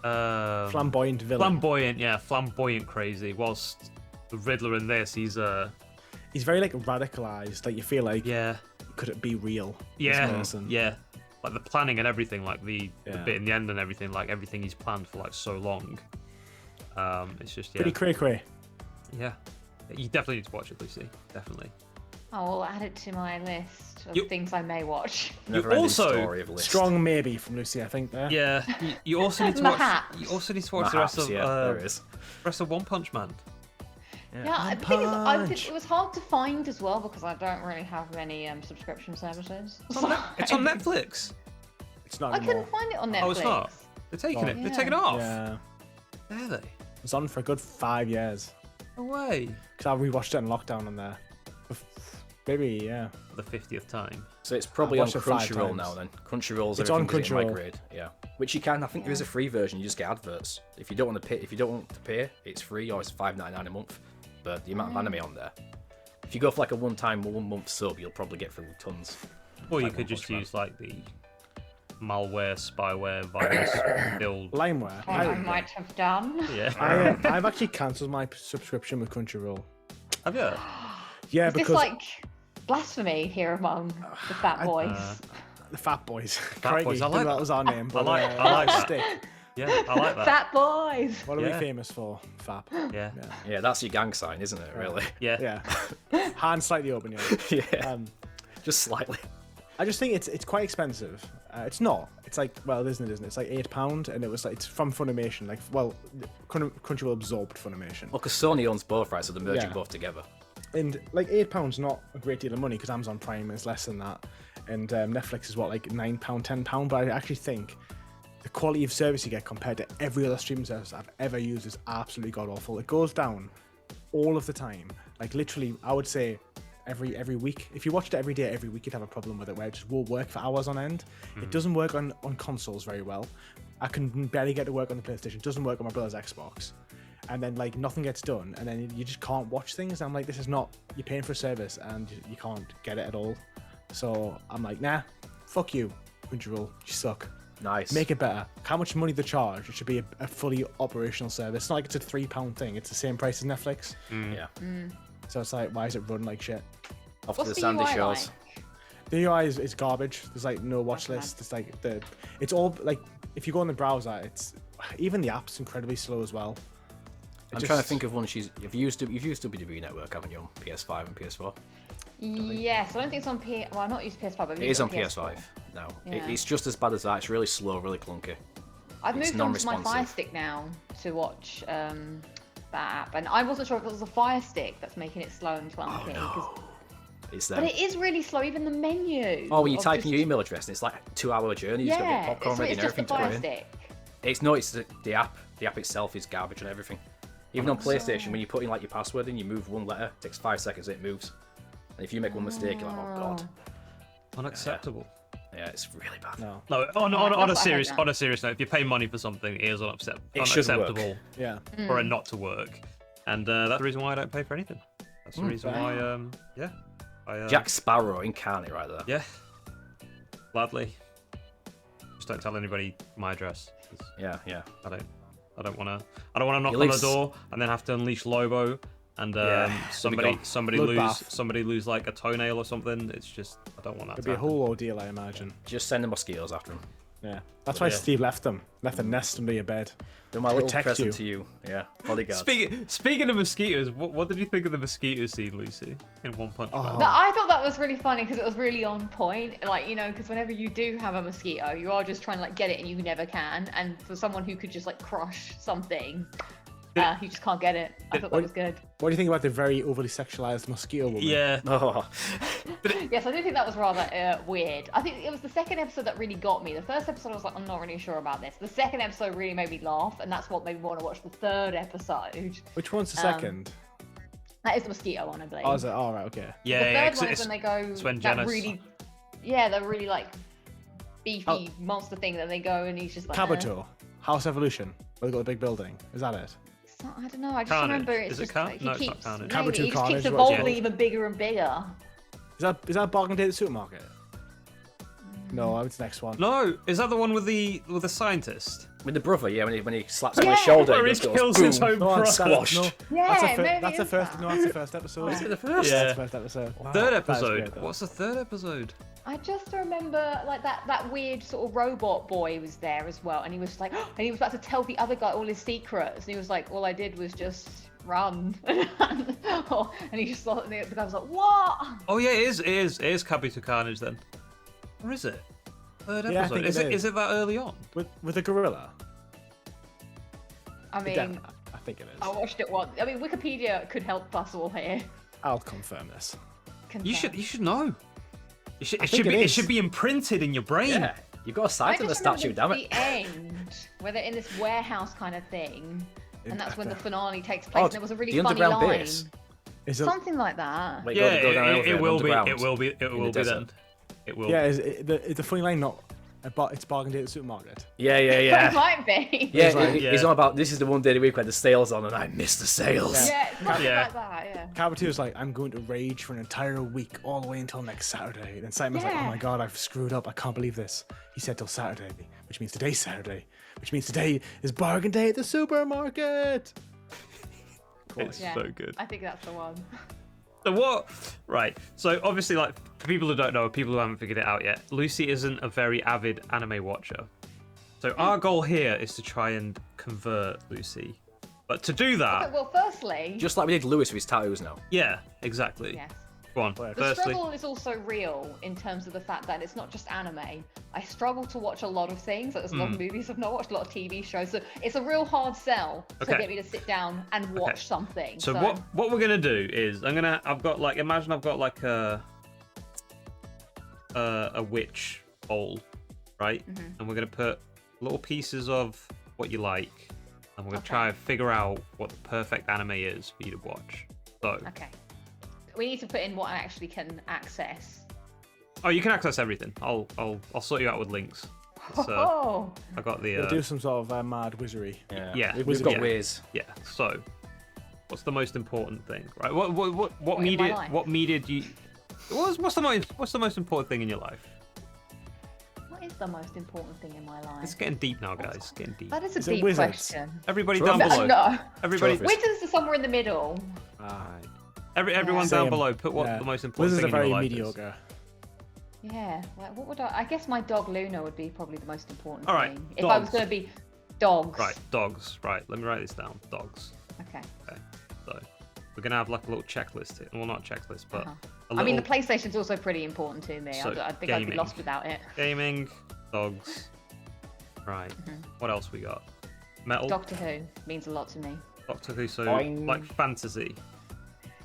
Flamboyant villain. Flamboyant crazy. Whilst the Riddler in this, he's very like radicalized. Like you feel like, could it be real? This person? Yeah. Like the planning and everything, like the bit in the end and everything, like everything he's planned for like so long. It's just Pretty cray. Yeah, you definitely need to watch it, Lucy. Definitely. Oh, I'll add it to my list of You- things I may watch. Never-ending also- story of a list. Strong maybe from Lucy, I think there. Yeah, you also need to watch. Perhaps. You also need to watch Perhaps, the there is. rest of One Punch Man. Yeah, the thing is, it was hard to find as well because I don't really have many subscription services. It's on Netflix. It's not I anymore. couldn't find it on Netflix. Oh, it's not. They're taking it. They're Yeah. taking it off. Yeah. Are they? It's on for a good 5 years. No way. Because I rewatched it in lockdown on there. Maybe, yeah. For the 50th time. So it's probably on watched it 5 Crunchyroll times. now then. Crunchyroll's It's on everything 'cause it Crunchyroll. migrated. Yeah. Which you can. I think there is a free version. You just get adverts. If you don't want to pay, it's free or it's $5.99 a month. But the amount of anime on there. If you go for like a one month sub, you'll probably get through tons. Or you Like could One just Punch Man. use like the malware, spyware, virus build. LimeWare. I might have done. Yeah. I've actually cancelled my subscription with Crunchyroll. Have you? Yeah, Is this because like blasphemy here among the fat boys? the Fat Boys. Fat Boys, I like that was our name. But, I like that. Stick. Yeah, I like that. Fat boys! What are we Yeah. famous for? Fap. Yeah. Yeah, that's your gang sign, isn't it? Really? Yeah. Yeah. Hand slightly open, yeah. Yeah. Just slightly. I just think it's quite expensive. It's not. It's like, well, isn't it? It's like £8, and it was like, it's from Funimation. Like, well, Crunchyroll absorbed Funimation. Well, because Sony owns both, right? So they're merging Yeah. both together. And like £8 not a great deal of money because Amazon Prime is less than that, and Netflix is what, like £9, £10. But I actually think the quality of service you get compared to every other streaming service I've ever used is absolutely god awful. It goes down all of the time. Like literally, I would say every week. If you watched it every day, every week, you'd have a problem with it where it just won't work for hours on end. It doesn't work on consoles very well. I can barely get to work on the PlayStation. It doesn't work on my brother's Xbox. And then like nothing gets done, and then you just can't watch things. And I'm like, this is not, you're paying for a service and you can't get it at all. So I'm like, nah, fuck you, Crunchyroll, you suck. Nice. Make it better. How much money they charge? It should be a fully operational service. It's not like it's a £3 thing. It's the same price as Netflix. Yeah. So it's like, why is it run like shit? Off to What's the the Sandy UI shows. like? The UI is garbage. There's like no watch Okay. list. It's like it's all like, if you go on the browser, it's even the app's incredibly slow as well. I'm trying to think of one you've used WWE Network, haven't you, on PS5 and PS4? Yes, I don't think it's on Well, I've not used PS5, but I've It used is on PS4. PS5 now. Yeah. It's just as bad as that. It's really slow, really clunky. I've It's moved on to my non-responsive. Fire Stick now to watch that app, and I wasn't sure if it was the Fire Stick that's making it slow and clunky. 'cause- It's But them. it is really slow, even the menu. Oh, when you of type in just- your email address, and it's like a 2-hour journey. You just got to get Yeah, popcorn it's ready and just the everything to put Fire in. Stick. It's the app. The app itself is garbage and everything. Even on PlayStation, when you put in like your password in, you move one letter, it takes 5 seconds, it moves. And if you make one mistake, you're like, oh god. Unacceptable. Yeah, it's really bad. No. No, on that's a what I serious hate now. note, if you pay money for something, it is It should work. unacceptable Yeah. for it not to work, and that's the reason why I don't pay for anything. That's the reason fair. why, Jack Sparrow incarnate right there. yeah, gladly. Just don't tell anybody my address. 'cause Yeah. I don't want to knock on the leaves- door and then have to unleash Lobo and somebody Bloodbath. lose like a toenail or something. It's just I don't want that. It'd to be a happen. whole ordeal, I imagine. Just send the mosquitoes after him. Yeah. That's why yeah. Steve left the nest under your bed. They're my little Protect present you. to you. Yeah, bodyguard. Speaking of mosquitoes, what did you think of the mosquito scene, Lucy, in One Punch Man? Oh. No, I thought that was really funny because it was really on point. Like, you know, because whenever you do have a mosquito, you are just trying to like get it and you never can. And for someone who could just like crush something, you just can't get it. I thought that was good. What do you think about the very overly sexualized mosquito woman? Yeah. Oh, Yes, I do think that was rather weird. I think it was the second episode that really got me. The first episode I was like, I'm not really sure about this. The second episode really made me laugh, and that's what made me want to watch the third episode. Which one's the second? That is the mosquito one, I believe. Oh, is it? Oh, right, okay. Yeah, The third one is when they go it's when that Janus- really, the really like beefy monster thing that they go and he's just like Kabuto. House Evolution. Where they got the big building. Is that it? I don't know. I just Carnage. remember it's Is it just Car- like, no, he it's not keeps Carnage. maybe, Kabuto he just Carnage keeps is what it's evolving called. even bigger and bigger. Is that Bargain Day at the Supermarket? No, it's the next one. No, is that the one with the scientist? with the brother, yeah, when he slaps him on Yeah. his shoulder, Where he he just goes, kills boom. his own No, brother. that's, Squashed. no, Yeah, that's the maybe that's the it's first. that. No, that's the first episode. Is it the first? Yeah. That's the first episode. Third That is episode. great, though. What's the third episode? I just remember like that weird sort of robot boy was there as well, and he was like, and he was about to tell the other guy all his secrets, and he was like, all I did was just run, and he just thought, and the guy was like, what? Oh yeah, it is Kabuto Carnage then. Or is it? Third Yeah, I episode. think Is it it is. that early on? With a gorilla. I mean, I think it is. I watched it once. I mean, Wikipedia could help us all here. I'll confirm this. You should know. It I should think be it it is. should be imprinted in your brain. Yeah, you've got a I sight of the just remember statue, damn it. the end, where they're in this warehouse kind of thing, and that's when the finale takes place. Oh, and there was a really the funny underground line, base. Is it? something like that. Wait, Yeah, go down over it will be. underground It will be. It in will the be then. desert. It will. Yeah, is the funny line not? It's Bargain Day at the Supermarket. Yeah, It might be. Yeah, It's like- he's on about this is the one day of the week where the sales on and I miss the sales. Yeah, it's something Yeah. like that. Yeah. Kabuto was like, I'm going to rage for an entire week, all the way until next Saturday. And then Simon's like, oh Yeah. my god, I've screwed up. I can't believe this. He said till Saturday, which means today's Saturday, which means today is Bargain Day at the Supermarket. It's Yeah. so good. I think that's the one. So what? Right. So obviously, like for people who don't know, people who haven't figured it out yet, Lucy isn't a very avid anime watcher. So our goal here is to try and convert Lucy. But to do that, Okay, well, firstly, Just like we did Lewis with his tattoos now. yeah, exactly. yes. Go on. The The Firstly, struggle is also real in terms of the fact that it's not just anime. I struggle to watch a lot of things. Like, there's a lot of movies I've not watched, a lot of TV shows. So it's a real hard sell to Okay. get me to sit down and watch something. so what we're gonna do is I've got like imagine I've got like a witch bowl, right? And we're gonna put little pieces of what you like, and we're gonna try and figure out what the perfect anime is for you to watch. So, Okay. We need to put in what I actually can access. oh, you can access everything. I'll sort you out with links. So Oh, I got the We'll do some sort of mad wizardry. Yeah, We've got yeah. ways. yeah. So, what's the most important thing, right? What in my media? life? What media do you? What's the most important thing in your life? what is the most important thing in my life? It's getting deep now, guys. It's getting deep. That is a Is it deep wizards? question. Everybody Trophies. down below. No, Everybody, Trophies. wizards are somewhere in the middle. Right. everyone Same. down below. Put what Yeah. the most important Wizards thing are in your very life is. mediocre. Yeah, like what would I guess my dog Luna would be probably the most important All right, thing. If I was dogs. going to be dogs. Right, dogs. Right, let me write this down. Dogs. Okay. Okay. So we're gonna have like a little checklist here. Well, not a checklist, but Uh-huh. a I little mean, the PlayStation's also pretty important to me. So, I think I'd be gaming. lost without it. gaming, dogs. Right. Mm-hmm. What else we got? Metal. Doctor Who means a lot to me. Doctor Who. So Boing. like fantasy.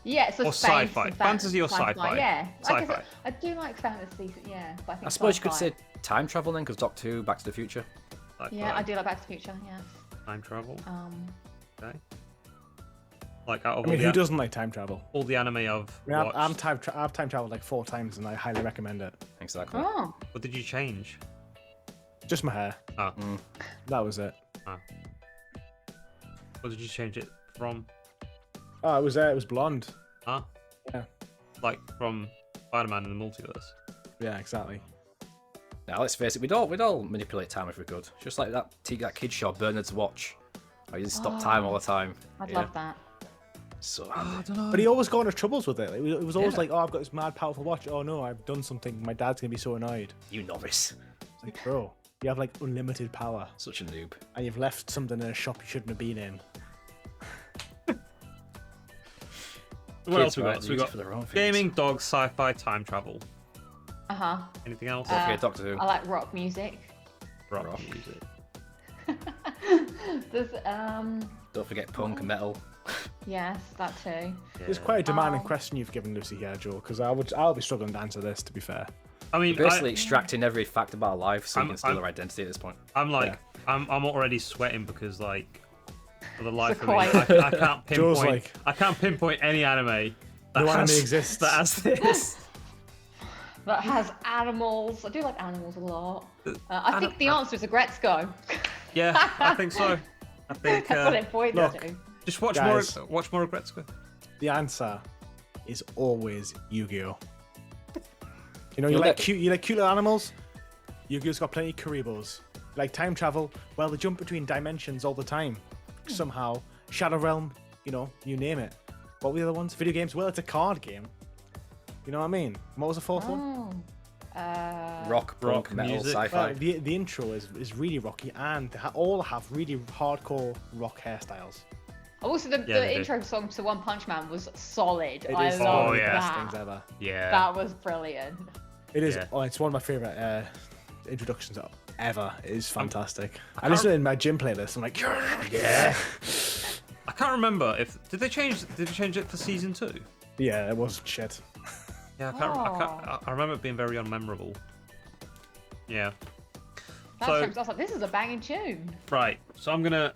Yeah, so Or space sci-fi. and Fantasy or sci-fi? Yeah, I guess Sci-fi. I do like fantasy. Yeah, but I think I suppose you could sci-fi. say time travel then, because Doctor Who, Back to the Future. Like Yeah, I do like Back to the Future. Yeah. time travel. Um, Okay. Like out of I mean, all, who the, doesn't like time travel? all the anime I've I mean, watched, I've time traveled like 4 times, and I highly recommend it. Exactly. oh, what did you change? Just my hair. Ah, That was it. what did you change it from? Oh, it was blonde. Huh? Yeah. Like from Spider-Man in the multiverse. Yeah, exactly. Now let's face it, we'd all manipulate time if we could. Just like that kid show, Bernard's Watch. I just stop time all the time. I'd love that. So handy. I don't know. But he always got into troubles with it. It was always Yeah. like, oh, I've got this mad powerful watch. Oh no, I've done something. My dad's gonna be so annoyed. You novice. It's like, bro, you have like unlimited power, Such a noob. and you've left something in a shop you shouldn't have been in. What else we right, got? So they we use it got for their own things. gaming, dogs, sci-fi, time travel. Uh-huh. Anything else? Don't forget Doctor Who. I like rock music. Rock music. There's Don't forget punk and metal. yes, that too. It's quite a demanding Oh. question you've given Lucy here, Joe, because I'll be struggling to answer this. To be fair, I mean, Basically extracting every fact about our life so you I'm- can steal I'm- our identity at this point. I'm like, Yeah. I'm already sweating because like, for the life of me, quite- I can't Joe's pinpoint. like- I can't pinpoint any anime that No has anime exists. that has this. That has animals. I do like animals a lot. I I think don't- the answer is Aggretsuko. Yeah, I think so. I think That's what it pointed look. to. just watch Guys. more Aggretsuko. the answer is always Yu-Gi-Oh. You know, You like- you like cute little animals. Yu-Gi-Oh's got plenty of Karibos. You like time travel. Well, they jump between dimensions all the time. Somehow, Shadow Realm. You know, you name it. What were the other ones? Video games. Well, it's a card game. You know what I mean? What was the fourth one? Oh. Rock, punk, rock metal, music. sci-fi. Well, the intro is really rocky, and they all have really hardcore rock hairstyles. Also, the Yeah, they do. intro song to One Punch Man was solid. It I is love one of the yeah. best that. things ever. Yeah. That was brilliant. It is. Yeah. Oh, it's one of my favorite introductions ever. It is fantastic. I listen to it in my gym playlist. I'm like, yeah. I can't remember if did they change it for season 2? Yeah, it was shit. Yeah, Oh. I remember it being very unmemorable. Yeah. That's So- I was like, this is a banging tune. Right. So I'm gonna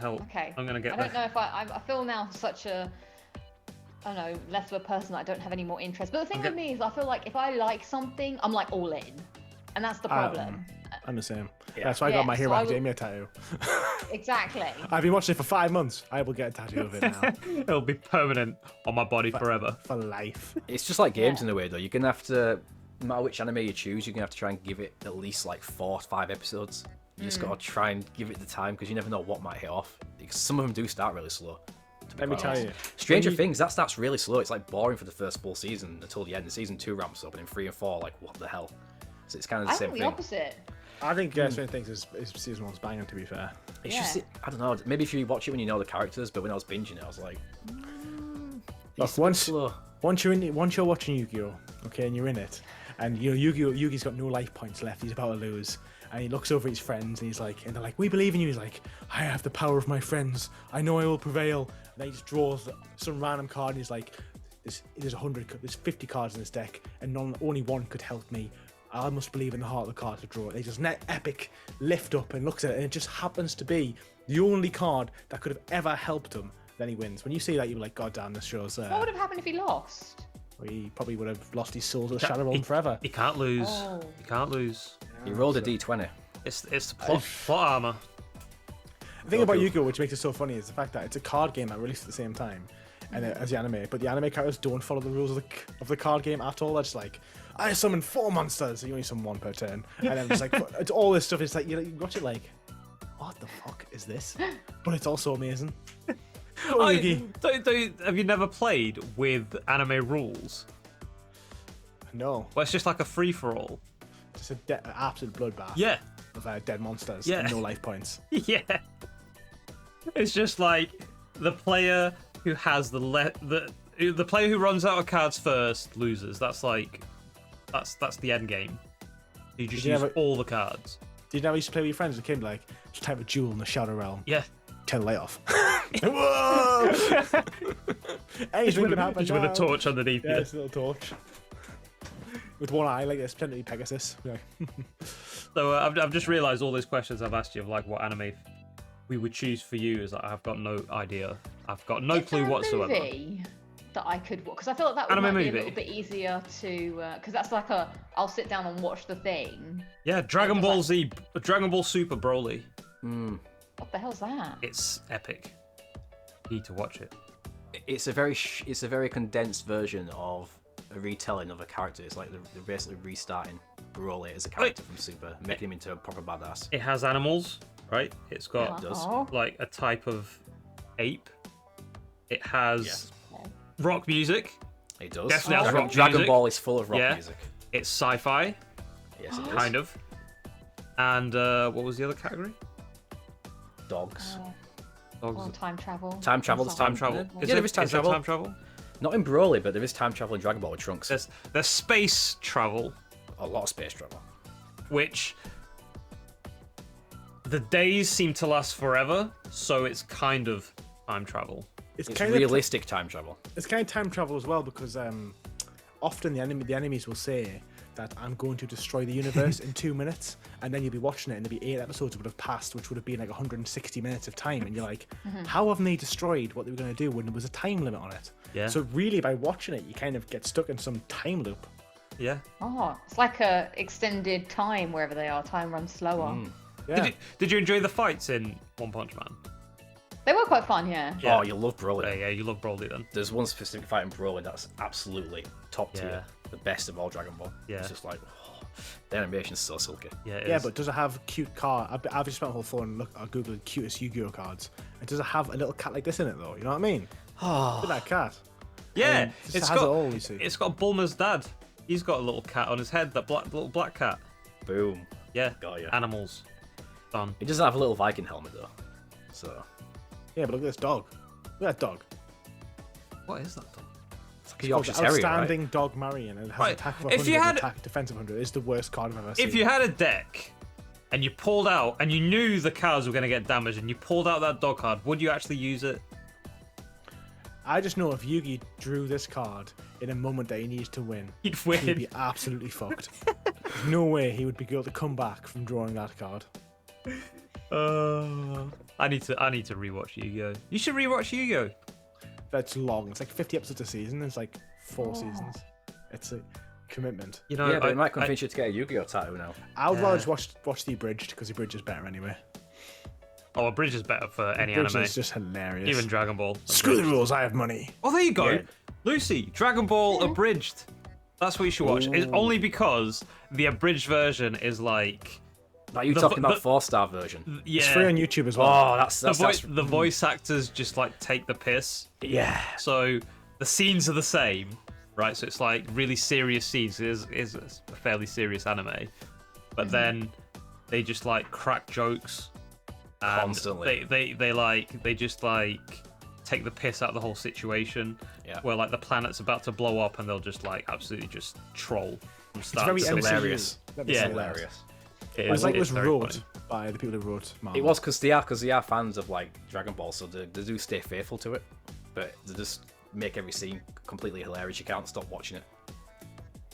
help. Okay. I'm gonna get I don't the know if I feel now such a, I don't know, less of a person that I don't have any more interest. But the thing Okay. with me is I feel like if I like something, I'm like all in. And that's the problem. I'm the same. Yeah. That's why I Yeah, got my Hero so I Academia tattoo. Exactly. I've been watching it for 5 months. I will get a tattoo of it now it'll be permanent on my body forever. for life. It's just like games Yeah. in a way, though. You're gonna have to, no matter which anime you choose, you're gonna have to try and give it at least like 4 to 5 episodes. You just gotta try and give it the time because you never know what might hit off. Because some of them do start really slow. to be Let me quite tell honest. you. Stranger when you- Things, that starts really slow. It's like boring for the first full season until the end. The season 2 ramps up, and in 3 and 4, like what the hell? So it's kind of the I same think the thing. opposite. I think Stranger Things is season 1's banging, to be fair. It's Yeah. just, I don't know. Maybe if you watch it when you know the characters, but when I was binging it, I was like, Look, it's a bit slow. once you're watching Yu-Gi-Oh, okay, and you're in it, and you know Yugi's got no life points left. He's about to lose, and he looks over at his friends, and he's like, and they're like, "We believe in you." He's like, "I have the power of my friends. I know I will prevail." And then he just draws some random card, and he's like, "There's 50 cards in this deck, and only one could help me. I must believe in the heart of the card to draw it." They just epic lift up and looks at it, and it just happens to be the only card that could have ever helped him. Then he wins. When you see that, you're like, "God damn, this shows." What would have happened if he lost? He probably would have lost his soul to the Shadow Realm forever. He can't lose. Oh. He can't lose. He rolled a d20. It's the plot armor. The thing about cool. Yu-Gi-Oh, which makes it so funny, is the fact that it's a card game that released at the same time and as the anime, but the anime characters don't follow the rules of the card game at all. They're just like, I summon 4 monsters, so you only summon 1 per turn, and then it's like it's all this stuff. It's like you watch it like, what the fuck is this? But it's also amazing. Go on, Yugi. Have you never played with anime rules? No, Well, it's just like a free for all. just an absolute bloodbath Yeah. of dead monsters Yeah. and no life points. Yeah. It's just like the player who has the player who runs out of cards first loses. That's like that's the end game. You just you use ever- all the cards. Did you never used to play with your friends as a kid? Like, just type a jewel in the Shadow Realm. Yeah. Turn the light off. Whoa! Anything can happen Just with a now. torch underneath Yeah, you. it's a little torch. With one eye, like this, pretending to be Pegasus. Like, So I've just realised all those questions I've asked you of like what anime we would choose for you is that I've got no idea. I've got no Is clue there a whatsoever. movie that I could watch? Because I feel like that would Anime might be movie? a little bit easier to, because that's like I'll sit down and watch the thing. Yeah, Dragon Ball Z, Dragon Ball Super Broly. What the hell's that? It's epic. You need to watch it. It's a very condensed version of a retelling of a character. It's like they're basically restarting Broly as a character from Super, making him into a proper badass. It has animals, right? It's got It does. Oh. like a type of ape. It has Yes. rock music. It does. Definitely has rock Dragon music. Ball is full of rock Yeah. music. It's sci-fi, Yes, it is. kind of. And what was the other category? Dogs. Dogs. Well, time travel. Time travel, Or there's Time something. travel. Yeah, there is time there travel. time travel? Not in Broly, but there is time travel in Dragon Ball with Trunks. There's space travel, A lot of space travel. which the days seem to last forever, so it's kind of time travel. It's kind of realistic time travel. it's kind of time travel as well because often the enemies will say that I'm going to destroy the universe in 2 minutes, and then you'll be watching it and there'll be 8 episodes would have passed, which would have been like 160 minutes of time, and you're like, how have they destroyed what they were going to do when there was a time limit on it? Yeah. So really, by watching it, you kind of get stuck in some time loop. Yeah. Oh, it's like a extended time wherever they are. Time runs slower. Yeah. Did you enjoy the fights in One Punch Man? They were quite fun, yeah. Yeah. Oh, you love Broly. Yeah, you love Broly then. There's one specific fight in Broly that's absolutely top tier. The best of all Dragon Ball. Yeah. It's just like, the animation's so silky. Yeah, it Yeah, is. but does it have cute card? I've just spent a whole phone googling cutest Yu-Gi-Oh cards. And does it have a little cat like this in it though? You know what I mean? Look at that cat. yeah, It just it's has got it all, you see. it's got Bulma's dad. He's got a little cat on his head, that little black cat. Boom. Yeah, Got ya. animals. Done. It doesn't have a little Viking helmet though. So Yeah, but look at this dog. Look at that dog. What is that dog? it's like a It's called Yorkshire the Terrier, Outstanding right? Dog Marion, and it has Right, attack of if 100 you and had- attack defense of 100. It's the worst card I've ever seen. If you had a deck and you pulled out and you knew the cards were going to get damaged and you pulled out that dog card, would you actually use it? I just know if Yugi drew this card in a moment that he needs to win, He'd he'd win. be absolutely fucked. There's no way he would be able to come back from drawing that card. I need to rewatch Yu-Gi-Oh. You should rewatch Yu-Gi-Oh. That's long. It's like 50 episodes a season. It's like 4 seasons. It's a commitment. You know, Yeah, but it might convince you to get a Yu-Gi-Oh tattoo now. I would rather Yeah. just watch the abridged because the abridged is better anyway. oh, a bridge is better for any Abridged anime, is just hilarious. even Dragon Ball. Screw the Abridged. rules. I have money. Oh, there you go, Yeah. Lucy. Dragon Ball abridged. That's what you should watch. It's Ooh. only because the abridged version is like, Like you The talking vo- about the- 4-star version. yeah, It's free on YouTube as well. Oh, that's the voice actors just like take the piss. yeah. So the scenes are the same, right? So it's like really serious scenes. It is a fairly serious anime, but then they just like crack jokes and Constantly. they just like take the piss out of the whole situation. Yeah. Where like the planet's about to blow up and they'll just like absolutely just troll from It's start very to MCU. finish. hilarious. That'd be Yeah. Hilarious. It It's like it it's was very wrote funny. by the people who wrote Marvel. It was because they are fans of like Dragon Ball, so they do stay faithful to it, but they just make every scene completely hilarious. You can't stop watching it.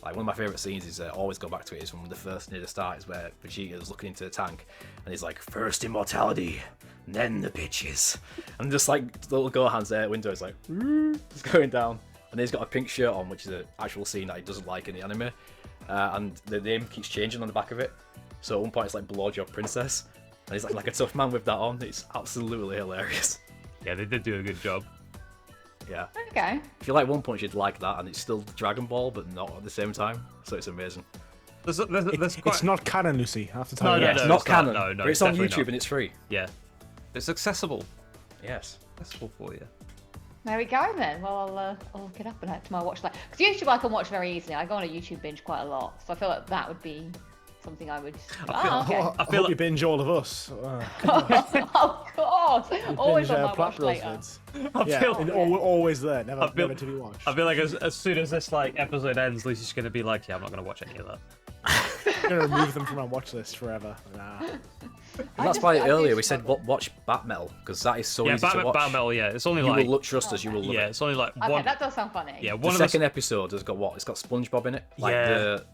Like one of my favorite scenes is always go back to it is from the first near the start is where Vegeta's looking into the tank and he's like first immortality, then the bitches, and just like the little Gohan's there at the window is like it's going down, and he's got a pink shirt on, which is an actual scene that he doesn't like in the anime, and the name keeps changing on the back of it. So at one point it's like Blowjob Princess, and he's like a tough man with that on. It's absolutely hilarious. Yeah, they did do a good job. Yeah. Okay. If you like One Punch, you'd like that, and it's still Dragon Ball, but not at the same time. So it's amazing. There's It's quite... not canon, Lucy. I have to tell No, you. no, Yeah, that. it's not it's not. canon, No, but it's on definitely YouTube not. and it's free. Yeah, it's accessible. Yes. Accessible for you. There we go then. Well, I'll look it up and add to my watch list. Because YouTube I can watch very easily. I go on a YouTube binge quite a lot, so I feel like that would be something I would. Oh, okay. I I feel hope you like- binge all of us. Oh, of course. Always on my watch Plap later. Bros vids. I Yeah, feel, and always there. Never, I feel- never to be watched. I feel like as soon as this like episode ends, Lucy's gonna be like, "Yeah, I'm not gonna watch any of that." I'm gonna remove them from my watch list forever. Nah. And that's why earlier we said watch Bat Metal, because that is so Yeah, easy to watch. Battle. Yeah, it's only You like will trust us, you will love yeah, it. it's only like Okay, one. that does sound funny. Yeah, The one of the second episode has got what? It's got SpongeBob in it. Like Yeah. the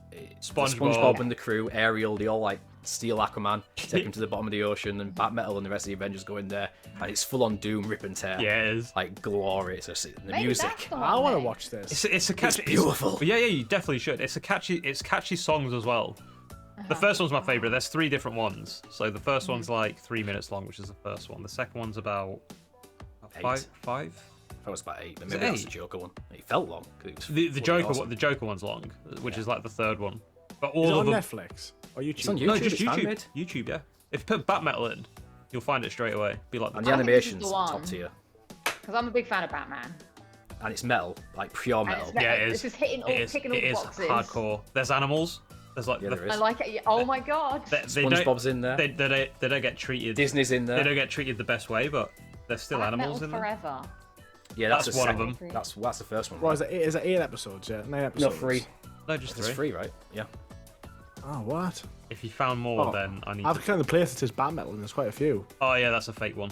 SpongeBob. SpongeBob and the crew, Ariel, they all like steal Aquaman, take him to the bottom of the ocean, and Bat Metal and the rest of the Avengers go in there, and it's full on Doom, rip and tear. Yeah, it is. Like glorious. The Maybe music. that's the I one want to then. watch this. It's a catchy. beautiful. Yeah, you definitely should. It's catchy songs as well. The first one's my favorite. There's 3 different ones. So the first one's like 3 minutes long, which is the first one. The second one's about Eight. five. I thought it was about 8, but Is maybe it that's the 8? Joker one. It felt long. 'Cause it was The fucking Joker awesome. one, the Joker one's long, which is like the third one. But Is all it of on them. Netflix or YouTube? It's on No, YouTube, just it's YouTube. fan-made. YouTube, yeah. If you put Bat Metal in, you'll find it straight away. Be like And the the I think this is animation's the top one. tier. Because I'm a big fan of Batman. And it's metal, like pure And metal. it's Yeah, it is. This is hitting all, ticking all it the is boxes. hardcore. There's animals. There's like Yeah, there I is. like it. Oh my god. they don't SpongeBob's in there. they don't get treated. Disney's in They there. don't get treated the best way, but there's still Bat animals Metal in there. forever. Yeah, that's That's the one of second. them. That's the first one. What Right? is it 8 episodes? Yeah, 9 No, episodes. 3. No, just It's 3. 3, right? Yeah. Oh, what? If you found more, Oh, then I need. I've To... kind of the place that says Bat Metal, and there's quite a few. Oh yeah, that's a fake one.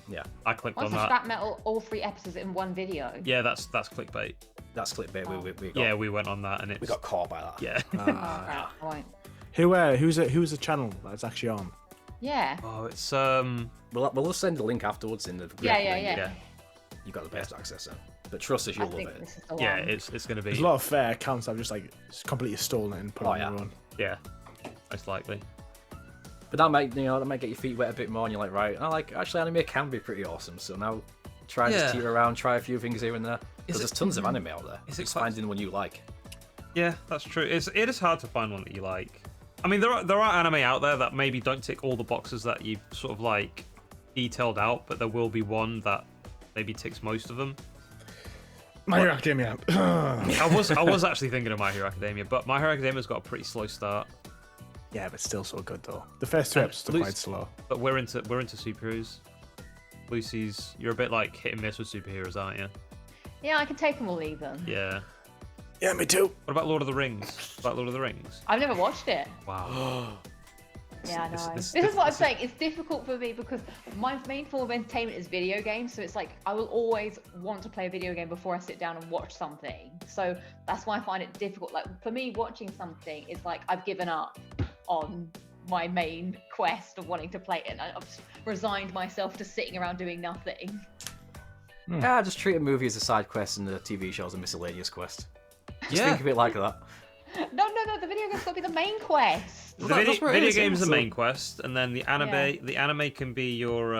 Yeah. I clicked Once on I that. Bat Metal, all 3 episodes in one video. Yeah, that's clickbait. That's clickbait. We got, Yeah, we went on that and it's we got caught by that. yeah. Oh, crap. I won't. Who's the channel that's actually on? Yeah. Oh, it's We'll send the link afterwards in the group. Yeah, and yeah, then yeah. You got the best access then. But trust us, I you'll love think it. this is the yeah, one. it's gonna be There's a lot of fair accounts that have just like completely stolen it and put Oh, it on yeah. their own. yeah, most likely. But that might get your feet wet a bit more, and you're like, right, actually anime can be pretty awesome. So now try Yeah. to teeter around, try a few things here and there. Is Because it- there's tons of anime out there. Is it It's quite- finding the one you like. Yeah, that's true. It is hard to find one that you like. I mean, there are anime out there that maybe don't tick all the boxes that you sort of like detailed out, but there will be one that maybe ticks most of them. My Hero Academia. I was actually thinking of My Hero Academia, but My Hero Academia's got a pretty slow start. Yeah, but still so good though. The first 2 And episodes are Lucy- quite slow. But we're into superheroes. Lucy's, you're a bit like hit and miss with superheroes, aren't you? Yeah, I can take them or leave them. Yeah. Yeah, me too. What about Lord of the Rings? About Lord of the Rings? I've never watched it. Wow. Yeah, I know. This- This is what I'm this- saying. It's difficult for me because my main form of entertainment is video games. So it's like I will always want to play a video game before I sit down and watch something. So that's why I find it difficult. Like for me, watching something is like I've given up on my main quest of wanting to play it, and I've just resigned myself to sitting around doing nothing. Yeah, just treat a movie as a side quest and the TV show as a miscellaneous quest. Just Yeah. think of it like that. No, the video game's got to be the main quest. The Well, that's where it video is, game's the so- main quest, and then the anime. Yeah. The anime can be your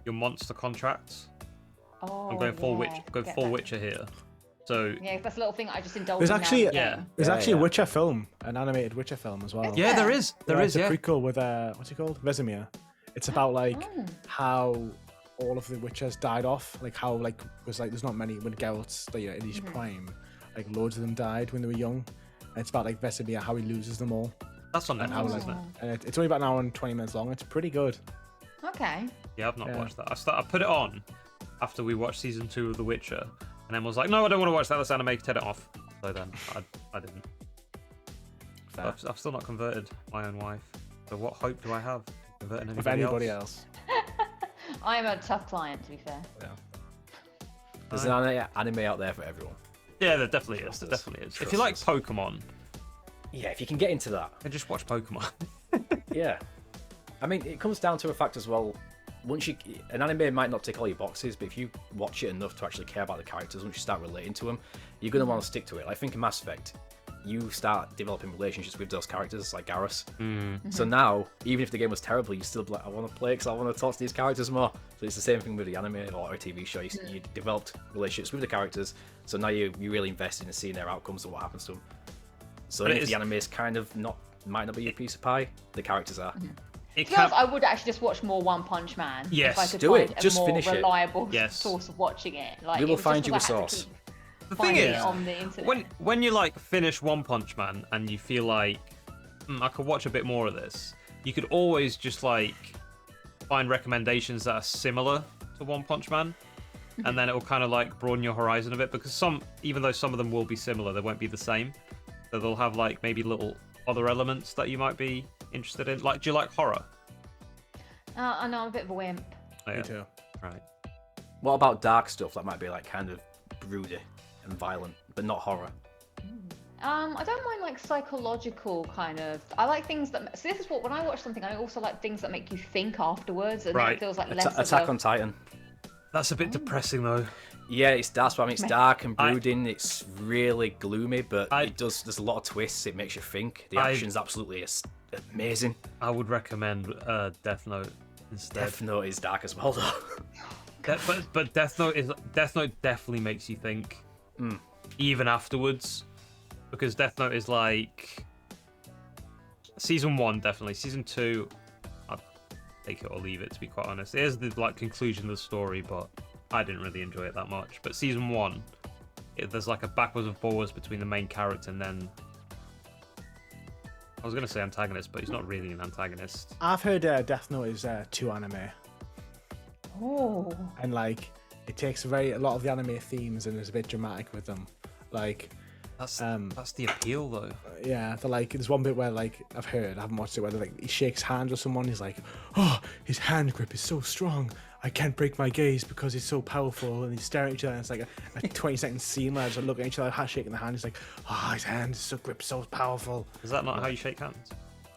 monster contracts. Oh, I'm going full yeah, Go get full that. Witcher here. So Yeah, that's a little thing I just indulge There's in. now actually and yeah. again. there's Yeah, actually a yeah. Witcher film, an animated Witcher film as well. yeah, there Yeah. is. There Yeah, is. it's a Yeah. prequel with what's it called? Vesemir. It's about like Oh. how all of the Witchers died off, like how like was like there's not many when Geralt's in his prime, like loads of them died when they were young. And it's about like Vesemir, how he loses them all, That's on and how Netflix, like, isn't it? and it's only about an hour and 20 minutes long. It's pretty good. Okay. Yeah, I've not Yeah. watched that. I put it on after we watched season 2 of The Witcher, and then was like, no, I don't want to watch that. Let's anime, turn it off. So then I didn't. Fair. I've still not converted my own wife. So what hope do I have? Converting With anybody, anybody else? else. I am a tough client, to be fair. There's an anime out there for everyone. Yeah, there definitely is. There Trust us. definitely is. If Trust you like us. Pokemon, Yeah, if you can get into that. then just watch Pokemon. Yeah. I mean, it comes down to a fact as well. An anime might not tick all your boxes, but if you watch it enough to actually care about the characters, once you start relating to them, you're going to want to stick to it. Like, think of Mass Effect. You start developing relationships with those characters, like Garrus. So now, even if the game was terrible, you still be like, I want to play because I want to talk to these characters more. So it's the same thing with the anime or a TV show. You developed relationships with the characters, so now you really invested in seeing their outcomes and what happens to them. So But even it if is- the anime is kind of might not be your piece of pie, the characters are. It To be honest, can. I would actually just watch more One Punch Man. Yes, if I could do find it. a Just more finish it. reliable Yes. source of watching it. Like, We will it was find just you a 'cause I had to source. keep The thing finding is, it on the internet. when you like finish One Punch Man and you feel like I could watch a bit more of this, you could always just like find recommendations that are similar to One Punch Man, and then it will kind of like broaden your horizon a bit, because even though some of them will be similar, they won't be the same. So they'll have like maybe little other elements that you might be interested in. Like, do you like horror? I know I'm a bit of a wimp. Oh, Me yeah. too. Right. What about dark stuff that might be like kind of broody and violent, but not horror? I don't mind like psychological kind of. I like things that. So this is what when I watch something, I also like things that make you think afterwards, and then Right. it feels like less of Attack a. on Titan. That's a bit depressing though. Yeah, that's what I mean. It's dark and I- brooding. It's really gloomy, but I- it does. There's a lot of twists. It makes you think. The I- action's absolutely amazing. I would recommend Death Note instead. Death Note is dark as well, though. But Death Note definitely makes you think, even afterwards. because Death Note is like season 1 definitely. Season 2, I'd take it or leave it, to be quite honest. It is the like conclusion of the story, but I didn't really enjoy it that much. But season 1, there's like a backwards and forwards between the main character and then I was gonna say antagonist, but he's not really an antagonist. I've heard Death Note is too anime, Oh. and like it takes a lot of the anime themes and is a bit dramatic with them. Like, That's the appeal, though. yeah, there's one bit where like I've heard, I haven't watched it, where like he shakes hands with someone, he's like, oh, his hand grip is so strong, I can't break my gaze because it's so powerful, and he's staring at each other, and it's like a 20-second scene where they're looking at each other, shaking the hand, he's like, oh, his hand is so grip, so powerful. Is that not how you shake hands?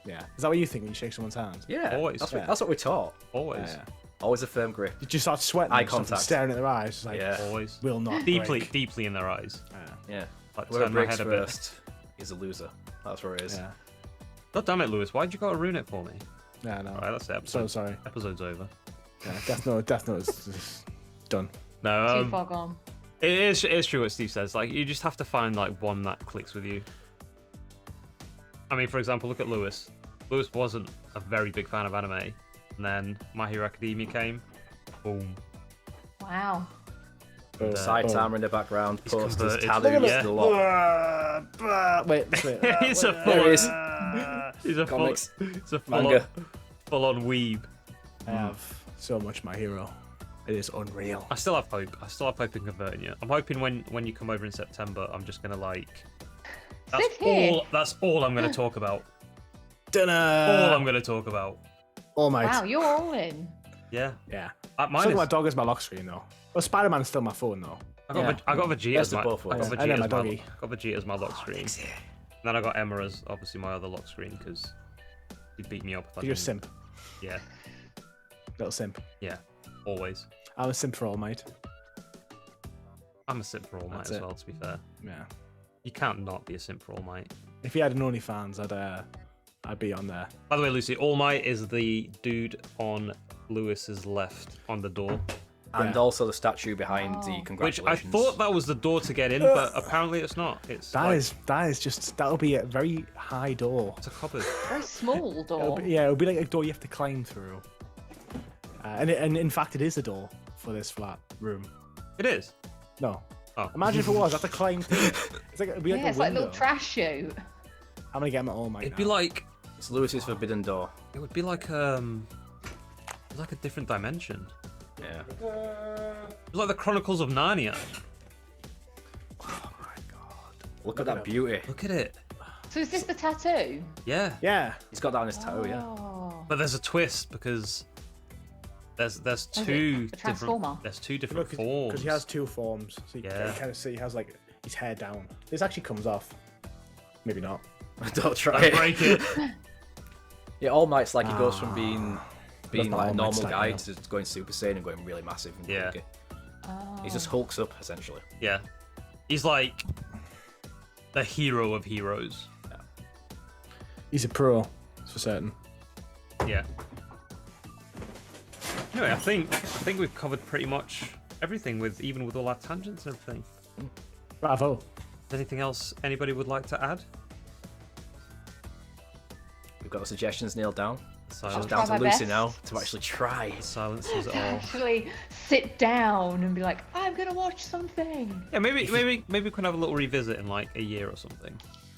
Yeah, is that what you think when you shake someone's hand? Yeah, Always. That's what we're taught. Always. Yeah. Always a firm grip. You just start sweating, Eye and stuff and contact. staring at their eyes, it's like, Yeah. Always. will not Deeply, break. deeply in their eyes. Yeah. Like, Whoever turn my breaks head a bit. first is a loser. That's where it is. Yeah, God damn it, Lewis! Why'd you gotta ruin it for me? yeah, no. All right, that's the So episode. sorry. Episode's over. Yeah, Death Note is done. No, Too far gone. it is true what Steve says. Like, you just have to find like one that clicks with you. I mean, for example, look at Lewis. Lewis wasn't a very big fan of anime, and then My Hero Academia came. Boom. Wow. Side timer in the background, He's posters, converted. tattoos, Yeah. the lot. Wait. He's a There it is. He's a Comics, full manga. on weeb. I have so much My Hero. It is unreal. I still have hope. I still have hope in converting you. I'm hoping when you come over in September, I'm just gonna like. Sit here. That's all I'm gonna talk about. Dinner. All I'm gonna talk about. All Might. Wow, you're all in. Yeah. Yeah. Mine Something is, my dog is my lock screen though. Well, Spider-Man's still my phone though. I got Vegeta as Best of my both I got worlds. Vegeta And then as my my doggy. got Vegeta as my lock screen. And then I got Emma as obviously my other lock screen because he beat me up. if I You're a didn't- simp. Yeah. Little simp. Yeah. Always. I'm a simp for All Might. I'm a simp for All Might That's as it. well. To be fair, Yeah. you can't not be a simp for All Might. If he had an OnlyFans, I'd be on there. By the way, Lucy, All Might is the dude on Lewis's left on the door, And Yeah. also the statue behind the Oh. which I congratulations. thought that was the door to get in, but apparently it's not. It's That'll be a very high door. it's a cupboard. Very small door. It'll be like a door you have to climb through. And in fact, it is a door for this flat room. It is. No. Oh. Imagine if it was. I have to climb through. It'd be like Yeah, a it's like a window. little trash chute. I'm gonna get my All Might. It'd now. be like It's Lewis's forbidden door. it would be like it's like a different dimension. Yeah. It's like the Chronicles of Narnia. Look at that beauty. Look at it. So is this the tattoo? Yeah. Yeah. He's got that on his toe, yeah. Oh. But there's a twist because there's it two a transformer? different forms. Because he has two forms. So you Yeah. can kind of see he has like his hair down. This actually comes off. Maybe not. Don't try Don't it. break it. Yeah, All Might's like he goes from being That's not like a All Might's normal type, guy no. to going Super Saiyan and going really massive and Yeah. bulky. Oh. He just hulks up essentially. Yeah. He's like the hero of heroes. He's a pro, for certain. Yeah. Anyway, I think we've covered pretty much everything even with all our tangents and everything. Bravo. Anything else anybody would like to add? We've got the suggestions nailed down. Silence, Just down try to my Lucy best. now to actually try. silence is all. Actually sit down and be like, I'm gonna watch something. Yeah, maybe we can have a little revisit in like a year or something.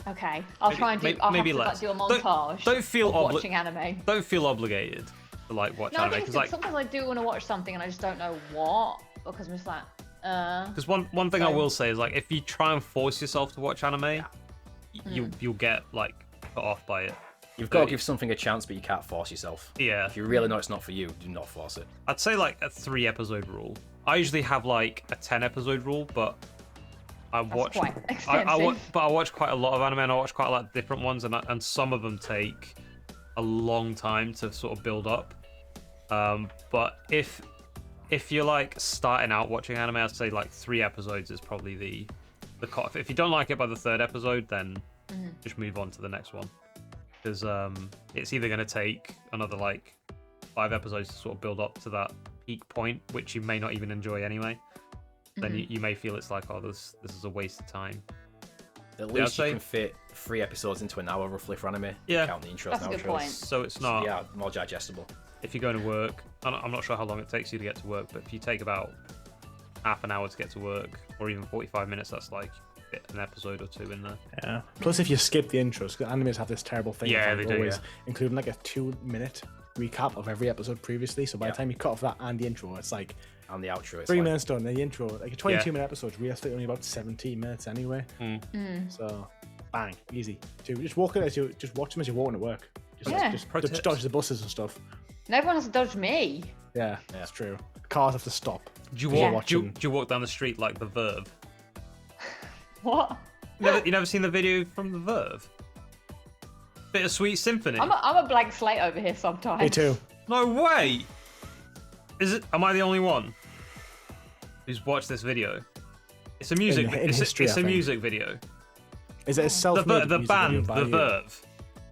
Okay, I'll try and do. I'll maybe have to less. like, do a montage. Don't feel of watching anime. Don't feel obligated to like watch No, I anime think because it's like sometimes I do want to watch something and I just don't know what because I'm just like, because one thing I will say is like if you try and force yourself to watch anime, you'll get like put off by it. You've got to give something a chance, but you can't force yourself. Yeah, If you really know it's not for you, do not force it. I'd say like a 3-episode rule. I usually have like a 10-episode rule, but I watch quite I extensive. but I watch quite a lot of anime and I watch quite a lot of different ones and some of them take a long time to sort of build up. But if you're like starting out watching anime, I'd say like 3 episodes is probably the cut. If you don't like it by the 3rd episode, then just move on to the next one. Because it's either going to take another like 5 episodes to sort of build up to that peak point, which you may not even enjoy anyway. Then you may feel it's like, oh, this is a waste of time. At Yeah, least you I'd say- can fit 3 episodes into an hour roughly for anime. Yeah. Count the intros That's and a good outros. point. So it's not. Yeah, more digestible. If you're going to work, I'm not sure how long it takes you to get to work, but if you take about half an hour to get to work, or even 45 minutes, that's like an episode or 2 in there. Yeah. Plus, if you skip the intros, because animes have this terrible thing Yeah, of they do, always yeah. including like a 2-minute recap of every episode previously. So by Yeah. the time you cut off that and the intro, it's like And the outro is 3 like, minutes done. The intro, like a 22-minute episode, realistically only about 17 minutes anyway. So, bang, easy. Just watch them as you're walking to work. Just, Yeah. just, Pro just tips. dodge the buses and stuff. And everyone has to dodge me. Yeah, that's true. Cars have to stop. Do you Yeah. walk? Do Watching. you walk down the street like the Verve? What? You never seen the video from the Verve? Bittersweet Symphony. I'm a blank slate over here sometimes. Me too. No way. Is it? Am I the only one who's watched this video? It's a music. In it's history, it's I a think. music video. Is it a The self-made the music band, video by the you? Verve.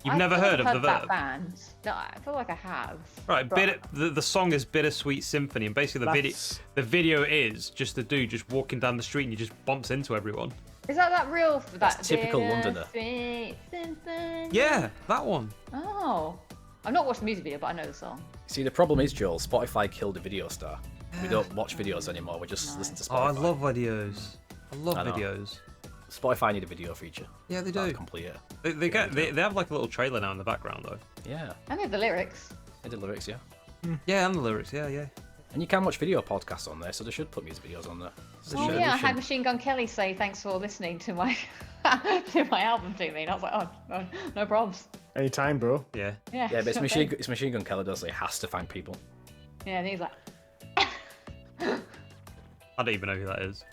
You've I never feel like heard of I've the that Verve, band. No, I feel like I have. right? But- The song is Bittersweet Symphony, and basically That's- the video is just a dude just walking down the street and he just bumps into everyone. Is that real? That's typical Londoner. Bittersweet Symphony? Yeah, that one. Oh. I've not watched the music video, but I know the song. See, the problem is, Joel, Spotify killed the video star. We don't watch videos anymore. We just listen to Spotify. Oh, I love videos. I love I know. videos. Spotify need a video feature. Yeah, they That'll do. complete it. They have like a little trailer now in the background though. Yeah, And they have the lyrics. they did lyrics, yeah. Yeah, and the lyrics. Yeah, yeah. And you can watch video podcasts on there, so they should put music videos on there. They Oh should. yeah, I had Machine Gun Kelly say thanks for listening to my to my album to me, and I was like, oh, no problems. Anytime, bro. Yeah. Yeah, Yeah, but it's sure Machine, it's Machine Gun Kelly does. It has to thank people. thing. Yeah, and he's like, I don't even know who that is.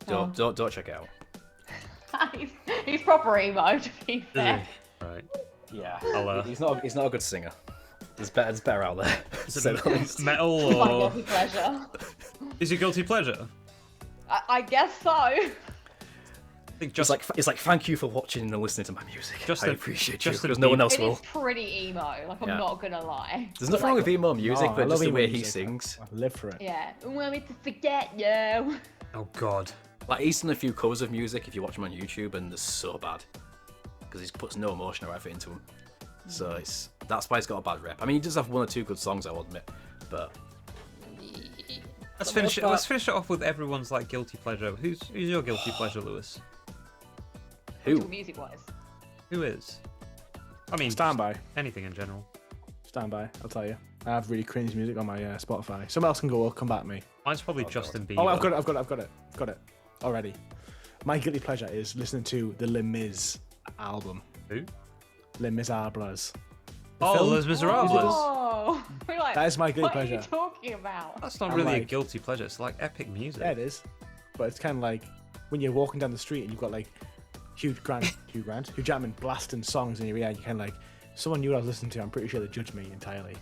Oh. Don't check it out. he's proper emo to be Is fair. he? Right. Yeah, I'll, he's not a good singer. There's better out there. Is to say it the least. metal My or guilty pleasure. is it guilty pleasure? I guess so. I think It's like thank you for watching and listening to my music. Justin- I appreciate you Justin because no one else It will. is pretty emo. Like I'm Yeah. not gonna lie. There's nothing wrong with emo music, No, I but love just the emo way he music. sings. I live for it. Yeah. Want me to forget you? Oh god. Like he's done a few covers of music if you watch him on YouTube, and they're so bad because he puts no emotion or effort into them. So that's why he's got a bad rep. I mean, he does have 1 or 2 good songs, I'll admit, but Let's finish it. Let's finish it off with everyone's like guilty pleasure. Who's your guilty pleasure, Lewis? who? Music wise. Who is? I mean, Stand by. anything in general. Stand by. I'll tell you. I have really cringe music on my Spotify. Someone else can go. Come back to me. Mine's probably Justin Bieber. Oh, I've got it already. My guilty pleasure is listening to the Les Mis album. Who? Les Miserables. Oh, film? Les Miserables. Oh, we're like, That is my guilty what pleasure. are you talking about? That's not I'm really a like- guilty pleasure. It's like epic music. Yeah, it is. But it's kind of like when you're walking down the street and you've got like Hugh Jackman blasting songs in your ear. And you're kind of like, someone knew what I was listening to. I'm pretty sure they judged me entirely.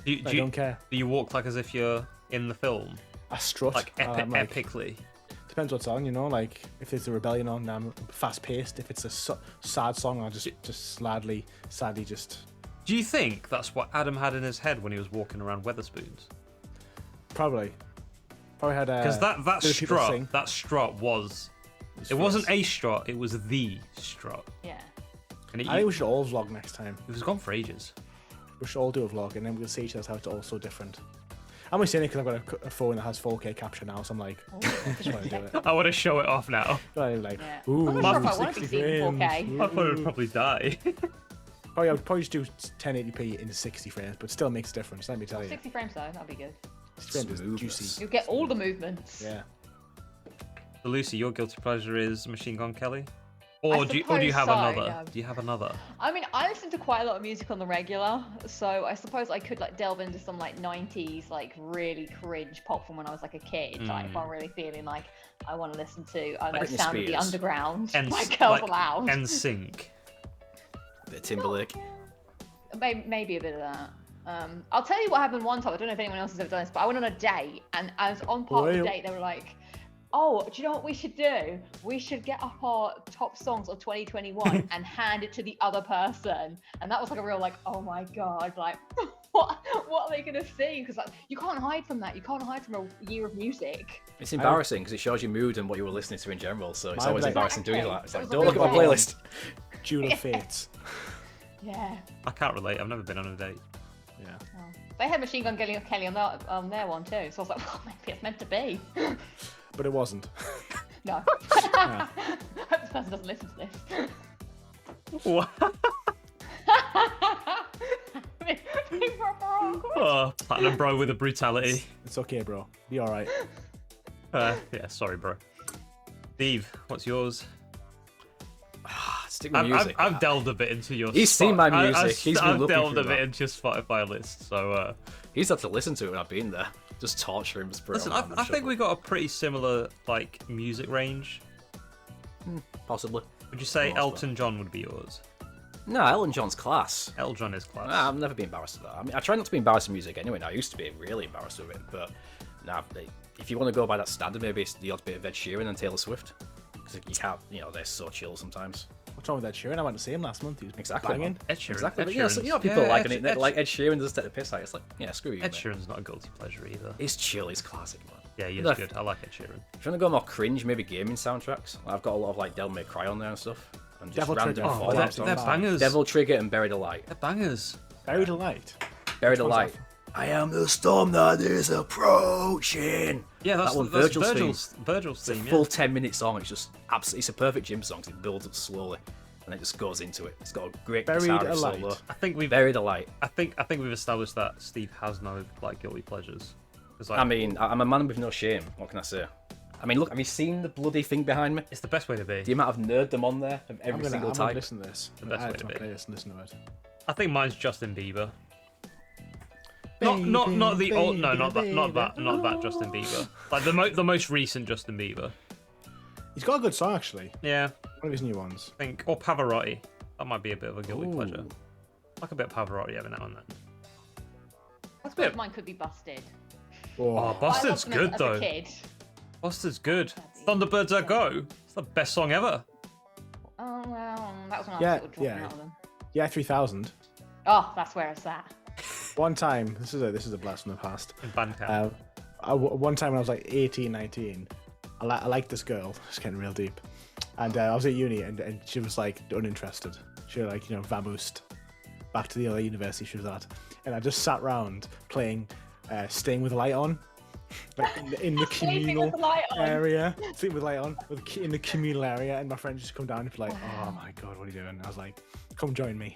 I don't care. Do you walk like as if you're in the film, I strut. like I'm like, epically? Depends what song, you know. Like if it's a rebellion on, I'm fast paced. If it's a sad song, I'll just sadly just Do you think that's what Adam had in his head when he was walking around Weatherspoons? probably had Because that bit of people sing. strut was. It wasn't a strut. It was the strut. Yeah. And I think we should all vlog next time. it was gone for ages. We should all do a vlog, and then we'll see each other's how it's all so different. I'm only saying it because I've got a phone that has 4K capture now, so I'm like, I just want to do it. I want to show it off now. I'm like, Yeah. ooh, I'm not sure if I want to 60 be seen in frames. 4K. I thought it would probably die. I would probably just do 1080p in 60 frames, but still makes a difference. Let me tell you, 60 frames though, that'd be good. 60 frames is Smoothness. juicy. You'll get all the movements. Yeah. So Lucy, your guilty pleasure is Machine Gun Kelly, or do you suppose have so, another? yeah. Do you have another? I mean, I listen to quite a lot of music on the regular, so I suppose I could like delve into some like 90s, like really cringe pop from when I was like a kid. Like if I'm really feeling like I want to listen to, I don't know, Britney Sound of the Spears. Underground, And like Girls Aloud. NSYNC. Bit of Timberlake. Maybe a bit of that. I'll tell you what happened one time. I don't know if anyone else has ever done this, but I went on a date, and as on part of the Well. date, they were like, "Oh, do you know what we should do? We should get up our top songs of 2021 and hand it to the other person." And that was like a real like, "Oh my god!" Like, what are they gonna see? Because like, you can't hide from that. You can't hide from a year of music. It's embarrassing because it shows your mood and what you were listening to in general. So it's Mine always was embarrassing doing exactly. that. It's like, It was don't look at my really playlist. Duel of Fates. Yeah. I can't relate. I've never been on a date. Yeah. Oh. They had Machine Gun Kelly on their one too, so I was like, well, maybe it's meant to be. But it wasn't. No. Yeah. Hope this person doesn't listen to this. What? Being proper awkward. Oh, Platinum Bro with a brutality. It's okay, bro. Be all right. Yeah, sorry, bro. Steve, what's yours? Stick with music. I've delved a bit into your. He's seen my music. He's been I've looking delved through a bit that. into your Spotify list. So He's had to listen to it when I've been there. Just torture him. Just put it listen, on I think we got a pretty similar like music range. possibly. Would you say Most Elton John would be yours? No, Elton John's class. Elton John is class. Nah, I've never been embarrassed with that. I mean, I try not to be embarrassed with music anyway. Now I used to be really embarrassed with it, but now if you want to go by that standard, maybe it's the odd bit of Ed Sheeran and Taylor Swift, because you can't, they're so chill sometimes. What's wrong with Ed Sheeran? I went to see him last month. He was Exactly. banging. Ed Sheeran. Exactly. Ed But, Sheeran's- people yeah, like Ed- it. Ed- Like Ed Sheeran does take the piss out. It's like, yeah, screw you. Ed mate. Sheeran's not a guilty pleasure either. He's chill. He's classic, man. Yeah, he is Look, good. I like Ed Sheeran. If you want to go more cringe, maybe gaming soundtracks. I've got a lot of like Devil May Cry on there and stuff. And just Devil random Trigger. Oh, Fallout they're songs. bangers. Devil Trigger and Buried Alight. They're bangers. Very delight. Buried Which one's Alight. I am the storm that is approaching. Yeah, that's that one, that's Virgil's theme. Virgil's It's a theme. full 10-minute song. It's just absolutely. It's a perfect gym song. 'Cause it builds up slowly, and it just goes into it. It's got a great Buried guitar riff Alight. solo. I think we've Buried Alight. I think we've established that Steve has no like guilty pleasures. 'Cause, like, I mean, I'm a man with no shame. What can I say? I mean, look, have you seen the bloody thing behind me? it's the best way to be. The amount of nerddom on there of every single I'm gonna type. listen to this. The best I way had to my be. playlist and listen to it. I think mine's Justin Bieber. Not the old no, not that Justin Bieber. Like the most recent Justin Bieber. He's got a good song actually. Yeah, One of his new ones. I think or Pavarotti. That might be a bit of a guilty Ooh. pleasure. Like a bit of Pavarotti every now and then. I a suppose bit- mine could be Busted. Oh, Oh, I Busted's loved them good as though. a kid. Busted's good. Thunderbirds Are Go. It's the best song ever. Oh, well, that was when I Yeah, was sort of dropping yeah. out of them. yeah, 3000. Oh, that's where it's at. One time, this is a blast from the past. In Bandcamp. One time when I was like 18, 19, I liked this girl. It's getting real deep. And I was at uni and she was like uninterested. She was like, vamoosed back to the other university she was at. And I just sat round playing Staying with the Light On. Like in the Sleeping communal with the light on. area. Sleeping with the light on. In the communal area. And my friends just come down and be like, oh my God, what are you doing? I was like, come join me.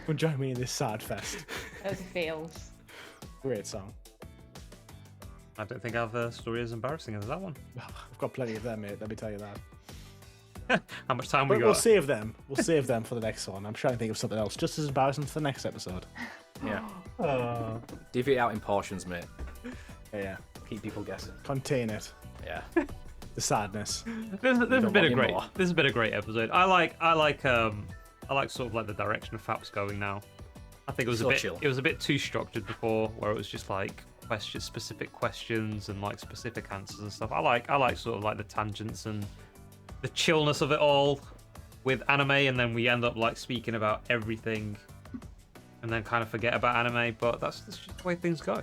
Come join me in this sad fest. Those are feels. Great song. I don't think I have a story as embarrassing as that one. I've got plenty of them, mate. Let me tell you that. How much time we But got? we'll save them. We'll save them for the next one. I'm trying to think of something else just as embarrassing for the next episode. Yeah. Oh. Divvy it out in portions, mate. Yeah. Keep people guessing. Contain it. Yeah. The sadness. This has don't been a want any great. more. This has been a great episode. I like sort of like the direction of FAP's going now. I think it was So a bit. chill. It was a bit too structured before, where it was just like specific questions and like specific answers and stuff. I like sort of like the tangents and the chillness of it all with anime, and then we end up like speaking about everything, and then kind of forget about anime. But that's just the way things go.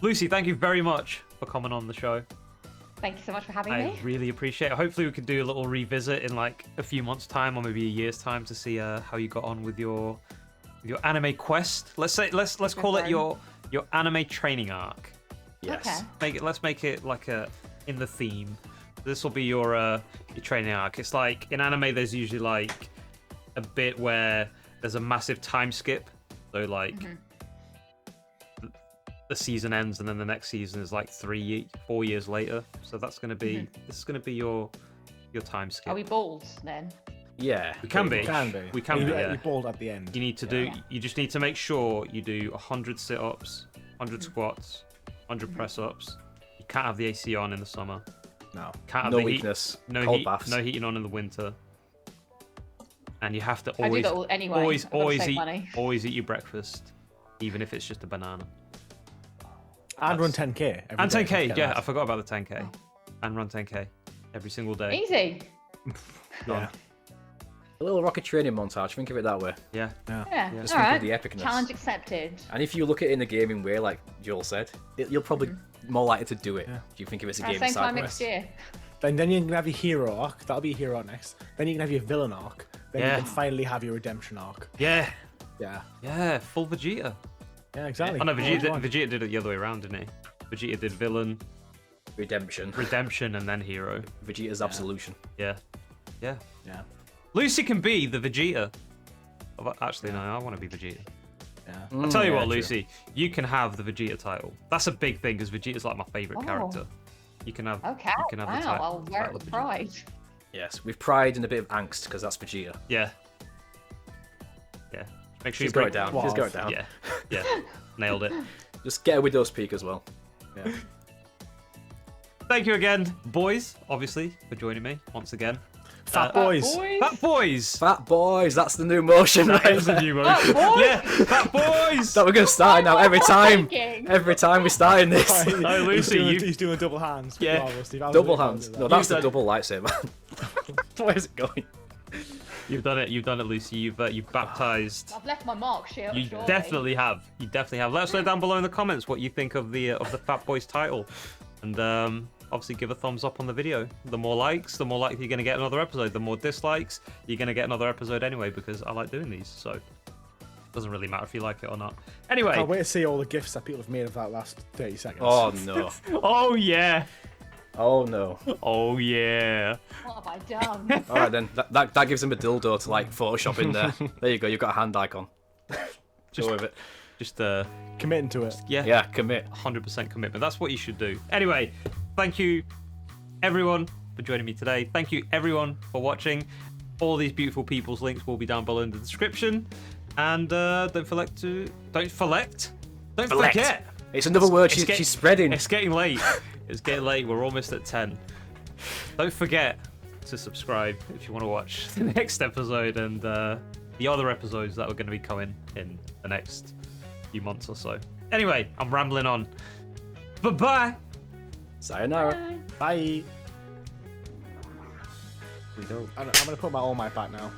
Lucy, thank you very much for coming on the show. Thank you so much for having I me. really appreciate it. Hopefully we could do a little revisit in like a few months' time or maybe a year's time to see how you got on with your anime quest. Let's call it fun. your anime training arc. Yes. Okay. Let's make it like in the theme. This will be your training arc. It's like in anime there's usually like a bit where there's a massive time skip. So like the season ends and then the next season is like 4 years later. So that's gonna be this is gonna be your time skip. Are we bald then? Yeah. We can be. Can be. We can be, yeah. You bald at the end. You need to do. You just need to make sure you do 100 sit-ups, 100 squats, 100 press-ups. You can't have the AC on in the summer. No. Can't have No the weakness. heat. No Cold heat. baths. No heating on in the winter. And you have to I do always, that all anyway. I've gotta always save eat, money. always eat your breakfast, even if it's just a banana. And run 10k. every And day. 10k. Forget Yeah, that. I forgot about the 10k. And run 10k every single day. Easy. Yeah. A little rocket training montage. Think of it that way. Yeah. Yeah. Just All think right. of the epicness. Challenge accepted. And if you look at it in a gaming way, like Joel said, you're probably more likely to do it. Yeah. If you think of it as a Around game same side time quest. next year. Then you can have your hero arc. That'll be your hero arc next. Then you can have your villain arc. Then Yeah. you can finally have your redemption arc. Yeah. Yeah. Yeah. Full Vegeta. Yeah, exactly. Oh no, Vegeta, One. Vegeta did it the other way around, didn't he? Vegeta did villain, Redemption. redemption, and then hero. Vegeta's absolution. Yeah. Yeah. Yeah. Lucy can be the Vegeta. Oh, actually, no, I want to be Vegeta. Yeah. I'll tell you Yeah, what, true. Lucy, you can have the Vegeta title. That's a big thing because Vegeta's like my favorite Oh. character. You can have. Okay. You can have the Wow. I'll wear it title with of Vegeta. pride. Yes, with pride and a bit of angst, because that's Vegeta. Yeah. Yeah. Make sure She's you got bring it down. Wow. She's got it down. Yeah. Yeah. Nailed it. Just get a Widow's Peak as well. Yeah. Thank you again, boys, obviously, for joining me once again. Fat boys. Fat boys. Fat boys, that's the new motion. That right is the there. new motion. boys. Yeah, fat boys. That we're gonna start now every time. Thinking. Every time we start in this. Oh, Lucy, he's doing double hands. Yeah. Bravo, Steve. I was Double really proud hands. of No, that. that's the done- double lightsaber. Where's it going? You've done it. You've done it, Lucy. You've baptized. I've left my mark, surely. You definitely have. You definitely have. Let us know down below in the comments what you think of the Fat Boys title, and obviously give a thumbs up on the video. The more likes, the more likely you're gonna get another episode. The more dislikes, you're gonna get another episode anyway because I like doing these. So it doesn't really matter if you like it or not. Anyway. Can't wait to see all the gifs that people have made of that last 30 seconds. Oh no. Oh yeah. Oh no. Oh yeah. What have I done? Alright then. That gives him a dildo to like Photoshop in there. There you go, you've got a hand icon. Just with it. Just Committing to it. yeah. Yeah, commit. 100% commitment. That's what you should do. Anyway, thank you everyone for joining me today. Thank you everyone for watching. All these beautiful people's links will be down below in the description. And don't forget. It's another word It's she's spreading. It's getting late. It's getting late. We're almost at 10. Don't forget to subscribe if you want to watch the next episode and the other episodes that are going to be coming in the next few months or so. Anyway, I'm rambling on. Bye-bye. Sayonara. Bye. We don't. I'm going to put my All Might back now.